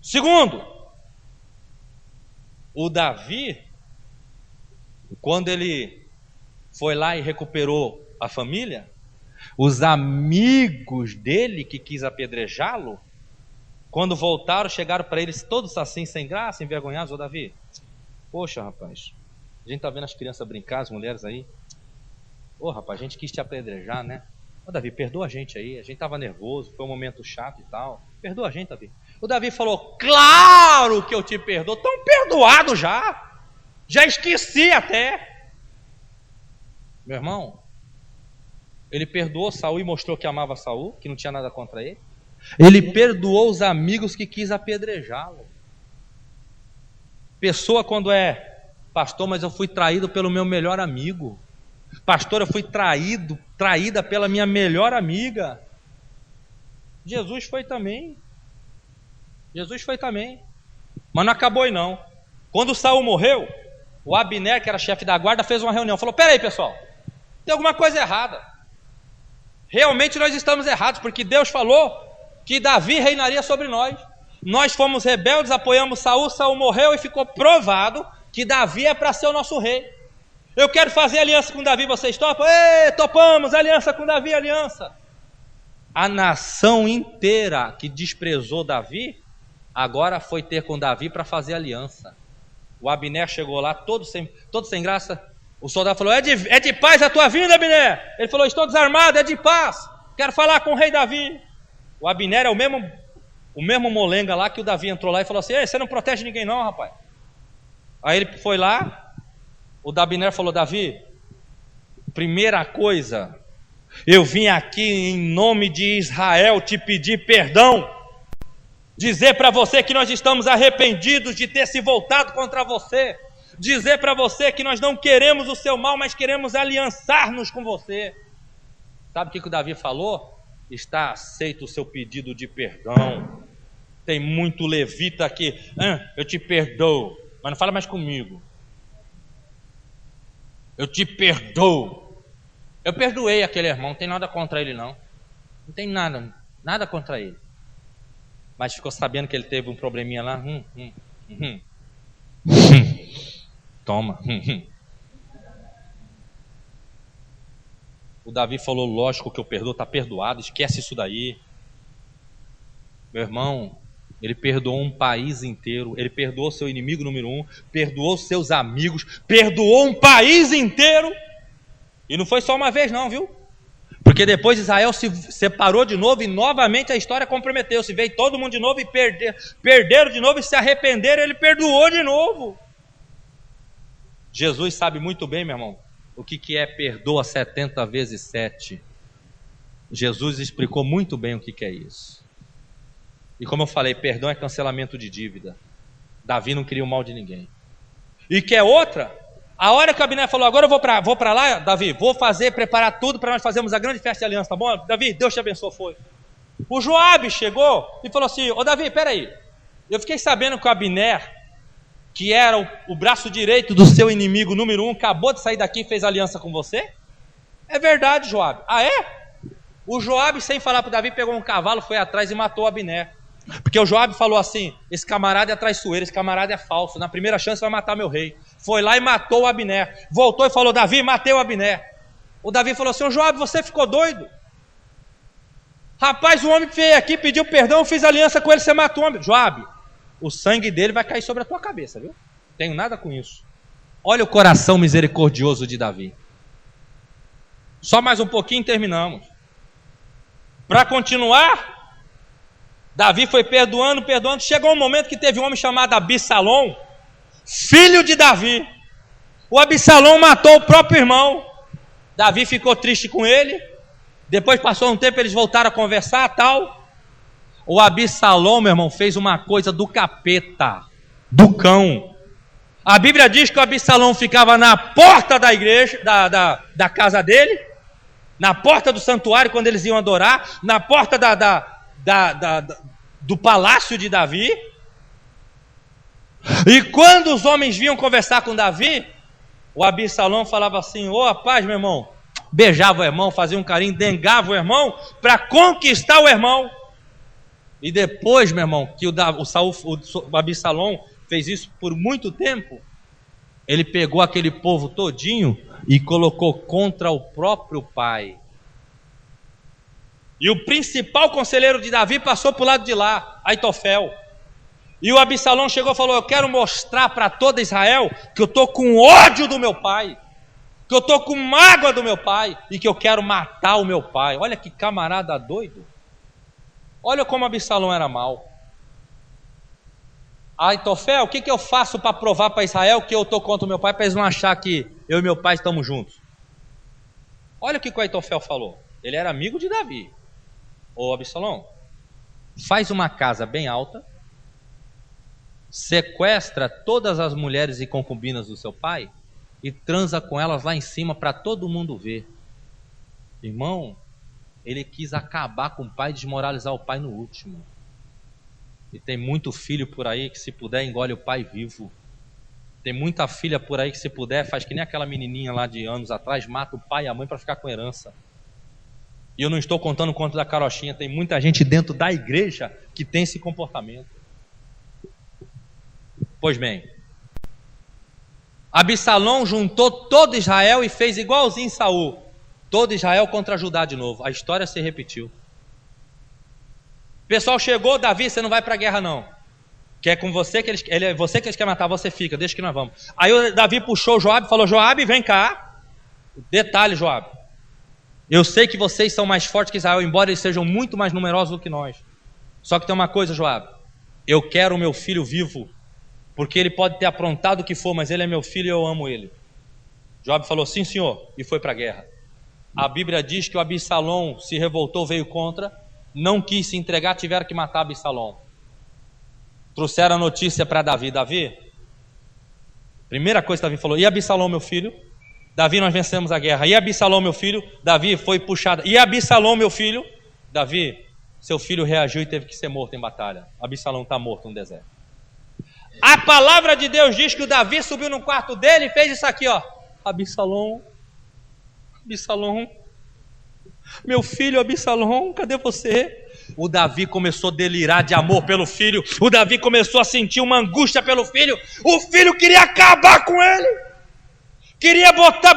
Segundo, o Davi, quando ele foi lá e recuperou a família, os amigos dele que quis apedrejá-lo, quando voltaram, chegaram para eles todos assim, sem graça, envergonhados. Ô Davi, poxa rapaz, a gente está vendo as crianças brincar, as mulheres aí. Ô rapaz, a gente quis te apedrejar, né? Ô Davi, perdoa a gente aí, a gente estava nervoso, foi um momento chato e tal. Perdoa a gente, Davi. O Davi falou, claro que eu te perdoo, tão perdoado já esqueci até. Meu irmão, ele perdoou Saul e mostrou que amava Saul, que não tinha nada contra ele. Ele perdoou os amigos que quis apedrejá-lo. Pessoa quando é, pastor, mas eu fui traído pelo meu melhor amigo. Pastor, eu fui traída pela minha melhor amiga. Jesus foi também. Mas não acabou aí não. Quando Saul morreu, o Abner, que era chefe da guarda, fez uma reunião. Falou, peraí pessoal, tem alguma coisa errada. Realmente nós estamos errados, porque Deus falou que Davi reinaria sobre nós. Nós fomos rebeldes, apoiamos Saul, Saul morreu e ficou provado que Davi é para ser o nosso rei. Eu quero fazer aliança com Davi, vocês topam? Ei, topamos, aliança com Davi, aliança. A nação inteira que desprezou Davi, agora foi ter com Davi para fazer aliança. O Abner chegou lá, todo sem graça. O soldado falou, é de paz a tua vinda, Abner? Ele falou, estou desarmado, é de paz, quero falar com o rei Davi. O Abner é o mesmo molenga lá que o Davi entrou lá e falou assim, ei, você não protege ninguém não, rapaz. Aí ele foi lá, o Abner falou, Davi, primeira coisa, eu vim aqui em nome de Israel te pedir perdão, dizer para você que nós estamos arrependidos de ter se voltado contra você, dizer para você que nós não queremos o seu mal, mas queremos aliançar-nos com você. Sabe o que o Davi falou? Está aceito o seu pedido de perdão. Tem muito levita aqui, eu te perdoo, mas não fala mais comigo. Eu te perdoo. Eu perdoei aquele irmão, não tem nada contra ele não. Não tem nada contra ele. Mas ficou sabendo que ele teve um probleminha lá. Toma. O Davi falou, lógico que eu perdoo, está perdoado, esquece isso daí. Meu irmão, ele perdoou um país inteiro, ele perdoou seu inimigo número 1, perdoou seus amigos, perdoou um país inteiro. E não foi só uma vez não, viu? Porque depois Israel se separou de novo e novamente a história comprometeu-se. Veio todo mundo de novo e perderam de novo e se arrependeram, ele perdoou de novo. Jesus sabe muito bem, meu irmão, o que é perdoa 70 vezes 7. Jesus explicou muito bem o que é isso. E como eu falei, perdão é cancelamento de dívida. Davi não queria o mal de ninguém. E quer outra? A hora que o Abner falou, agora eu vou para lá, Davi, vou preparar tudo para nós fazermos a grande festa de aliança, tá bom? Davi, Deus te abençoe, foi. O Joabe chegou e falou assim, ô Davi, peraí, eu fiquei sabendo que o Abner, que era o braço direito do seu inimigo número 1, acabou de sair daqui e fez aliança com você? É verdade, Joabe. Ah, é? O Joabe, sem falar para o Davi, pegou um cavalo, foi atrás e matou o Abner. Porque o Joabe falou assim, esse camarada é traiçoeiro, esse camarada é falso, na primeira chance vai matar meu rei. Foi lá e matou o Abner. Voltou e falou, Davi, matei o Abner. O Davi falou assim, ô Joabe, você ficou doido? Rapaz, o homem veio aqui, pediu perdão, eu fiz aliança com ele, você matou o homem. Joabe, o sangue dele vai cair sobre a tua cabeça, viu? Tenho nada com isso. Olha o coração misericordioso de Davi. Só mais um pouquinho e terminamos. Para continuar, Davi foi perdoando. Chegou um momento que teve um homem chamado Absalão, filho de Davi. O Absalão matou o próprio irmão. Davi ficou triste com ele. Depois passou um tempo, eles voltaram a conversar, tal. O Absalão, meu irmão, fez uma coisa do capeta, do cão. A Bíblia diz que o Absalão ficava na porta da igreja, da casa dele, na porta do santuário quando eles iam adorar, na porta do palácio de Davi. E quando os homens vinham conversar com Davi, o Absalão falava assim: ô rapaz, meu irmão, beijava o irmão, fazia um carinho, dengava o irmão para conquistar o irmão. E depois, meu irmão, que o Absalão fez isso por muito tempo, ele pegou aquele povo todinho e colocou contra o próprio pai. E o principal conselheiro de Davi passou para o lado de lá, Aitofel. E o Absalão chegou e falou: eu quero mostrar para toda Israel que eu estou com ódio do meu pai, que eu estou com mágoa do meu pai e que eu quero matar o meu pai. Olha que camarada doido. Olha como Absalão era mau. Aitofel, o que eu faço para provar para Israel que eu estou contra o meu pai, para eles não achar que eu e meu pai estamos juntos? Olha o que o Aitofel falou. Ele era amigo de Davi. Ô Absalão, faz uma casa bem alta, sequestra todas as mulheres e concubinas do seu pai e transa com elas lá em cima para todo mundo ver. Irmão, ele quis acabar com o pai, desmoralizar o pai no último. E tem muito filho por aí que, se puder, engole o pai vivo. Tem muita filha por aí que, se puder, faz que nem aquela menininha lá de anos atrás, mata o pai e a mãe para ficar com herança. E eu não estou contando o conto da carochinha, tem muita gente dentro da igreja que tem esse comportamento. Pois bem, Absalão juntou todo Israel e fez igualzinho Saul. Todo Israel contra Judá de novo. A história se repetiu. O pessoal chegou: Davi, você não vai para a guerra não. Que é com você que eles querem matar, você fica, deixa que nós vamos. Aí o Davi puxou Joabe e falou: Joabe, vem cá. Detalhe, Joabe, eu sei que vocês são mais fortes que Israel, embora eles sejam muito mais numerosos do que nós. Só que tem uma coisa, Joabe, eu quero o meu filho vivo, porque ele pode ter aprontado o que for, mas ele é meu filho e eu amo ele. Joabe falou: sim, senhor, e foi para a guerra. A Bíblia diz que o Absalão se revoltou, veio contra, não quis se entregar, tiveram que matar Absalão. Trouxeram a notícia para Davi. Davi, primeira coisa que Davi falou: e Absalão, meu filho? Davi, nós vencemos a guerra. E Absalão, meu filho? Davi, foi puxado. E Absalão, meu filho? Davi, seu filho reagiu e teve que ser morto em batalha. Absalão está morto no deserto. A palavra de Deus diz que o Davi subiu no quarto dele e fez isso aqui, ó: Absalão, meu filho Absalão, cadê você? O Davi começou a delirar de amor pelo filho. O Davi começou a sentir uma angústia pelo filho. O filho queria acabar com ele.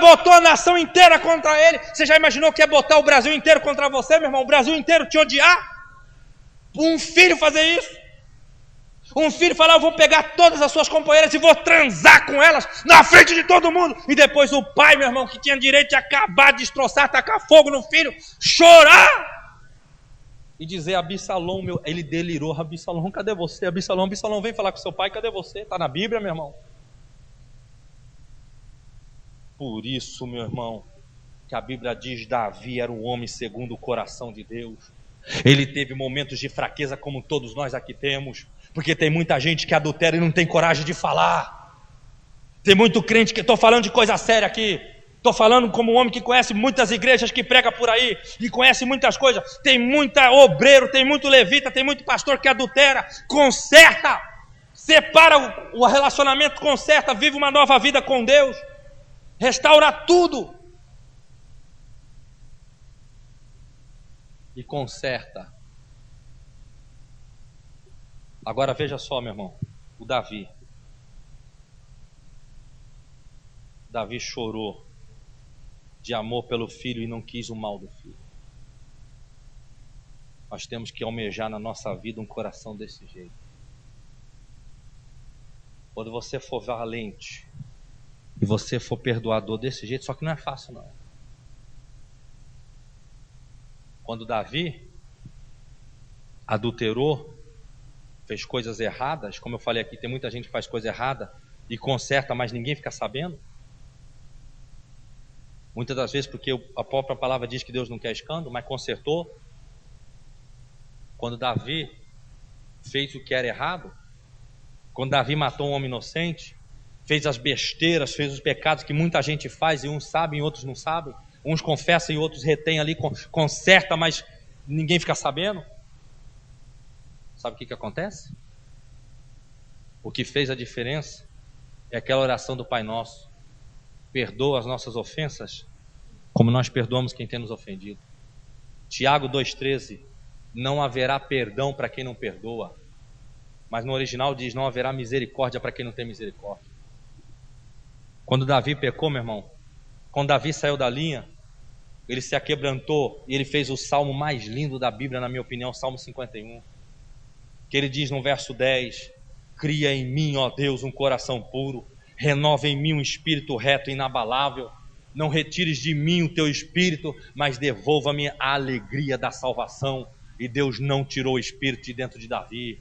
Botou a nação inteira contra ele. Você já imaginou que ia botar o Brasil inteiro contra você, meu irmão? O Brasil inteiro te odiar? Um filho fazer isso? Um filho falar: eu vou pegar todas as suas companheiras e vou transar com elas na frente de todo mundo. E depois o pai, meu irmão, que tinha direito de acabar, destroçar, tacar fogo no filho, chorar e dizer: Absalão, ele delirou. Absalão, cadê você? Absalão, vem falar com seu pai, cadê você? Está na Bíblia, meu irmão. Por isso, meu irmão, que a Bíblia diz: Davi era um homem segundo o coração de Deus. Ele teve momentos de fraqueza como todos nós aqui temos, porque tem muita gente que adultera e não tem coragem de falar. Tem muito crente que... Estou falando de coisa séria aqui. Estou falando como um homem que conhece muitas igrejas, que prega por aí e conhece muitas coisas. Tem muita obreiro, tem muito levita, tem muito pastor que adultera. Conserta, separa o relacionamento, conserta, vive uma nova vida com Deus, restaura tudo e conserta. Agora veja só, meu irmão, o Davi chorou de amor pelo filho e não quis o mal do filho. Nós temos que almejar na nossa vida um coração desse jeito. Quando você for valente e você for perdoador desse jeito, só que não é fácil não. Quando Davi adulterou, fez coisas erradas, como eu falei aqui, tem muita gente que faz coisa errada e conserta, mas ninguém fica sabendo. Muitas das vezes porque a própria palavra diz que Deus não quer escândalo, mas consertou. Quando Davi fez o que era errado, quando Davi matou um homem inocente, fez as besteiras, fez os pecados que muita gente faz e uns sabem e outros não sabem, uns confessam e outros retêm ali, conserta, mas ninguém fica sabendo. Sabe o que acontece? O que fez a diferença é aquela oração do Pai Nosso: perdoa as nossas ofensas como nós perdoamos quem tem nos ofendido. Tiago 2,13: não haverá perdão para quem não perdoa, mas no original diz: não haverá misericórdia para quem não tem misericórdia. Quando Davi pecou, meu irmão, quando Davi saiu da linha, ele se aquebrantou e ele fez o salmo mais lindo da Bíblia, na minha opinião, Salmo 51, que ele diz no verso 10: cria em mim, ó Deus, um coração puro, renova em mim um espírito reto e inabalável, não retires de mim o teu espírito, mas devolva-me a alegria da salvação. E Deus não tirou o espírito de dentro de Davi.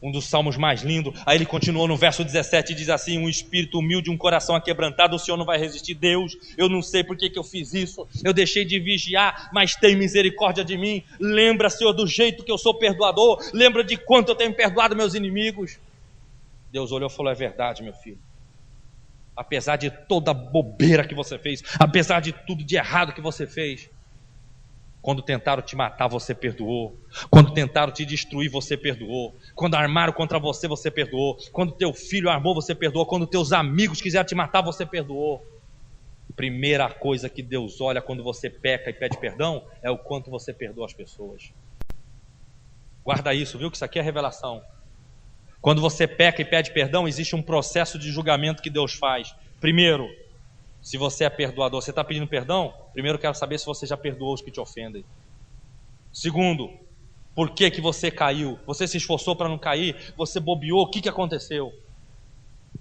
Um dos salmos mais lindos. Aí ele continuou no verso 17 e diz assim: um espírito humilde, um coração aquebrantado, o Senhor não vai resistir. Deus, eu não sei por que eu fiz isso, eu deixei de vigiar, mas tem misericórdia de mim. Lembra, Senhor, do jeito que eu sou perdoador, lembra de quanto eu tenho perdoado meus inimigos. Deus olhou e falou: é verdade, meu filho, apesar de toda a bobeira que você fez, apesar de tudo de errado que você fez, quando tentaram te matar, você perdoou. Quando tentaram te destruir, você perdoou. Quando armaram contra você, você perdoou. Quando teu filho armou, você perdoou. Quando teus amigos quiseram te matar, você perdoou. Primeira coisa que Deus olha quando você peca e pede perdão é o quanto você perdoa as pessoas. Guarda isso, viu? Que isso aqui é revelação. Quando você peca e pede perdão, existe um processo de julgamento que Deus faz. Primeiro, se você é perdoador, você está pedindo perdão? Primeiro eu quero saber se você já perdoou os que te ofendem. Segundo, por que você caiu? Você se esforçou para não cair? Você bobeou? O que aconteceu?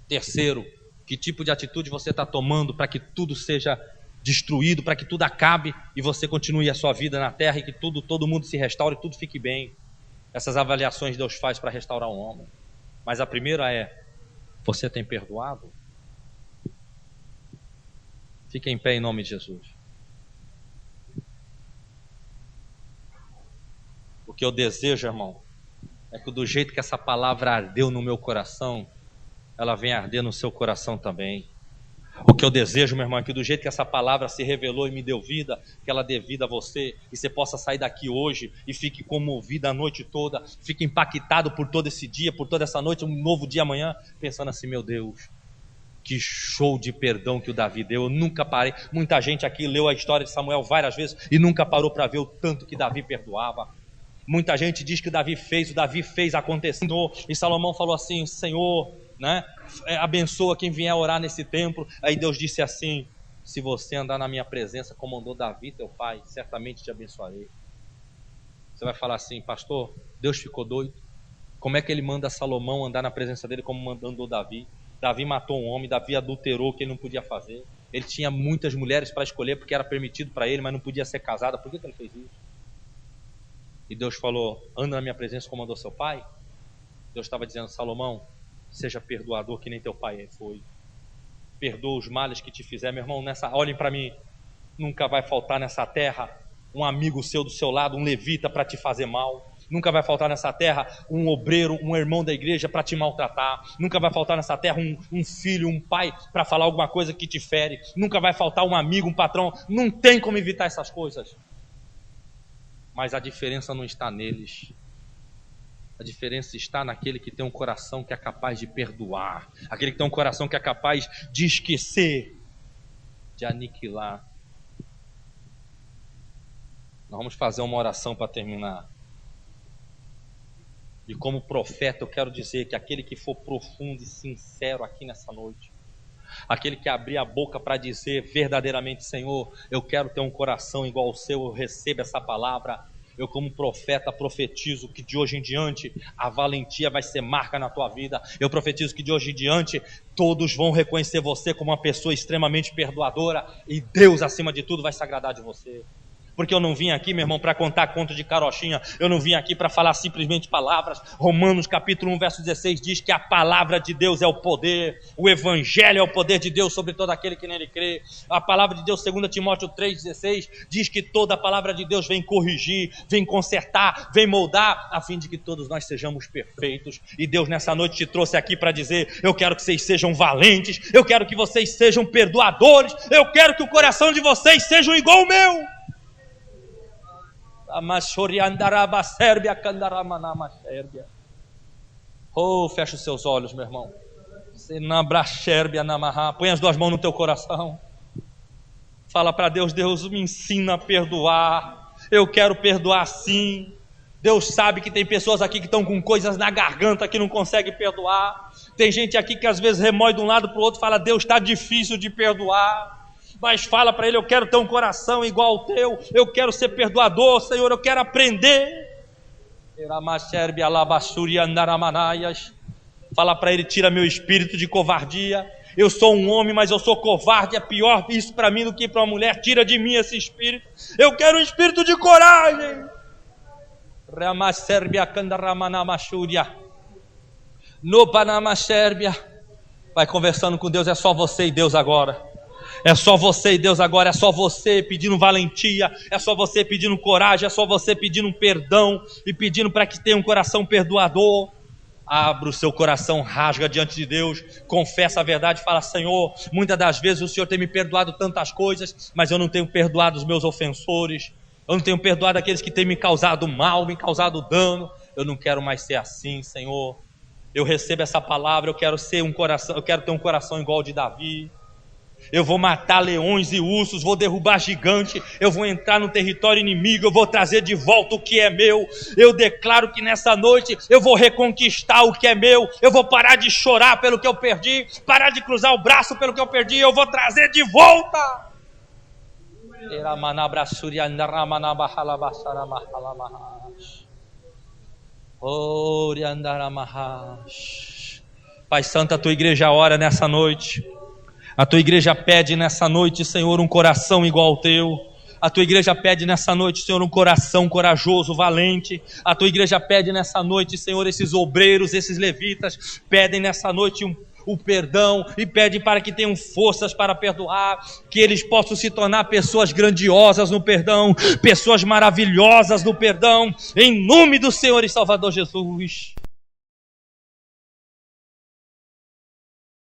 Terceiro, que tipo de atitude você está tomando para que tudo seja destruído, para que tudo acabe e você continue a sua vida na terra e que todo mundo se restaure e tudo fique bem? Essas avaliações Deus faz para restaurar um homem. Mas a primeira é: você tem perdoado? Fique em pé em nome de Jesus. O que eu desejo, irmão, é que do jeito que essa palavra ardeu no meu coração, ela venha arder no seu coração também. O que eu desejo, meu irmão, é que do jeito que essa palavra se revelou e me deu vida, que ela dê vida a você, e você possa sair daqui hoje e fique comovido a noite toda, fique impactado por todo esse dia, por toda essa noite, um novo dia amanhã, pensando assim: meu Deus, que show de perdão que o Davi deu. Eu nunca parei. Muita gente aqui leu a história de Samuel várias vezes e nunca parou para ver o tanto que Davi perdoava. Muita gente diz que o Davi fez acontecendo. E Salomão falou assim: Senhor, né, abençoa quem vier orar nesse templo. Aí Deus disse assim: se você andar na minha presença como andou Davi teu pai, certamente te abençoarei. Você vai falar assim: pastor, Deus ficou doido? Como é que ele manda Salomão andar na presença dele como andou Davi? Davi matou um homem, Davi adulterou o que ele não podia fazer. Ele tinha muitas mulheres para escolher porque era permitido para ele, mas não podia ser casada. Por que ele fez isso? E Deus falou: anda na minha presença como andou seu pai. Deus estava dizendo: Salomão, seja perdoador que nem teu pai foi. Perdoa os males que te fizer. Meu irmão, olhem para mim, nunca vai faltar nessa terra um amigo seu do seu lado, um levita para te fazer mal. Nunca vai faltar nessa terra um obreiro, um irmão da igreja para te maltratar. Nunca vai faltar nessa terra um filho, um pai para falar alguma coisa que te fere. Nunca vai faltar um amigo, um patrão. Não tem como evitar essas coisas. Mas a diferença não está neles. A diferença está naquele que tem um coração que é capaz de perdoar. Aquele que tem um coração que é capaz de esquecer, de aniquilar. Nós vamos fazer uma oração para terminar. E como profeta eu quero dizer que aquele que for profundo e sincero aqui nessa noite, aquele que abrir a boca para dizer verdadeiramente: Senhor, eu quero ter um coração igual ao seu, eu recebo essa palavra. Eu como profeta profetizo que de hoje em diante a valentia vai ser marca na tua vida. Eu profetizo que de hoje em diante todos vão reconhecer você como uma pessoa extremamente perdoadora, e Deus acima de tudo vai se agradar de você. porque eu não vim aqui, meu irmão, para contar conto de carochinha, eu não vim aqui para falar simplesmente palavras. Romanos capítulo 1, verso 16 diz que a palavra de Deus é o poder, o evangelho é o poder de Deus sobre todo aquele que nele crê. A palavra de Deus, 2 Timóteo 3,16, diz que toda a palavra de Deus vem corrigir, vem consertar, vem moldar, a fim de que todos nós sejamos perfeitos. E Deus nessa noite te trouxe aqui para dizer: eu quero que vocês sejam valentes, eu quero que vocês sejam perdoadores, eu quero que o coração de vocês seja igual ao meu. Oh, fecha os seus olhos, meu irmão. Põe as duas mãos no teu coração. Fala para Deus: Deus, me ensina a perdoar. Eu quero perdoar sim. Deus sabe que tem pessoas aqui que estão com coisas na garganta que não conseguem perdoar. Tem gente aqui que às vezes remói de um lado para o outro, fala: Deus, está difícil de perdoar. Mas fala para Ele: eu quero ter um coração igual ao teu, eu quero ser perdoador, Senhor, eu quero aprender. Fala para Ele: tira meu espírito de covardia. Eu sou um homem, mas eu sou covarde, é pior isso para mim do que para uma mulher. Tira de mim esse espírito, eu quero um espírito de coragem. Vai conversando com Deus, é só você e Deus agora. É só você e Deus agora, é só você pedindo valentia, é só você pedindo coragem, é só você pedindo perdão e pedindo para que tenha um coração perdoador. Abra o seu coração, rasga diante de Deus, confessa a verdade, fala: Senhor, muitas das vezes o Senhor tem me perdoado tantas coisas, mas eu não tenho perdoado os meus ofensores, eu não tenho perdoado aqueles que têm me causado mal, me causado dano. Eu não quero mais ser assim, Senhor. Eu recebo essa palavra, eu quero ter um coração igual ao de Davi. Eu vou matar leões e ursos, vou derrubar gigante, eu vou entrar no território inimigo, eu vou trazer de volta o que é meu. Eu declaro que nessa noite eu vou reconquistar o que é meu. Eu vou parar de chorar pelo que eu perdi, parar de cruzar o braço pelo que eu perdi, eu vou trazer de volta. Pai Santo, a tua igreja ora nessa noite. A tua igreja pede nessa noite, Senhor, um coração igual ao teu. A tua igreja pede nessa noite, Senhor, um coração corajoso, valente. A tua igreja pede nessa noite, Senhor, esses obreiros, esses levitas, pedem nessa noite o perdão e pedem para que tenham forças para perdoar, que eles possam se tornar pessoas grandiosas no perdão, pessoas maravilhosas no perdão, em nome do Senhor e Salvador Jesus.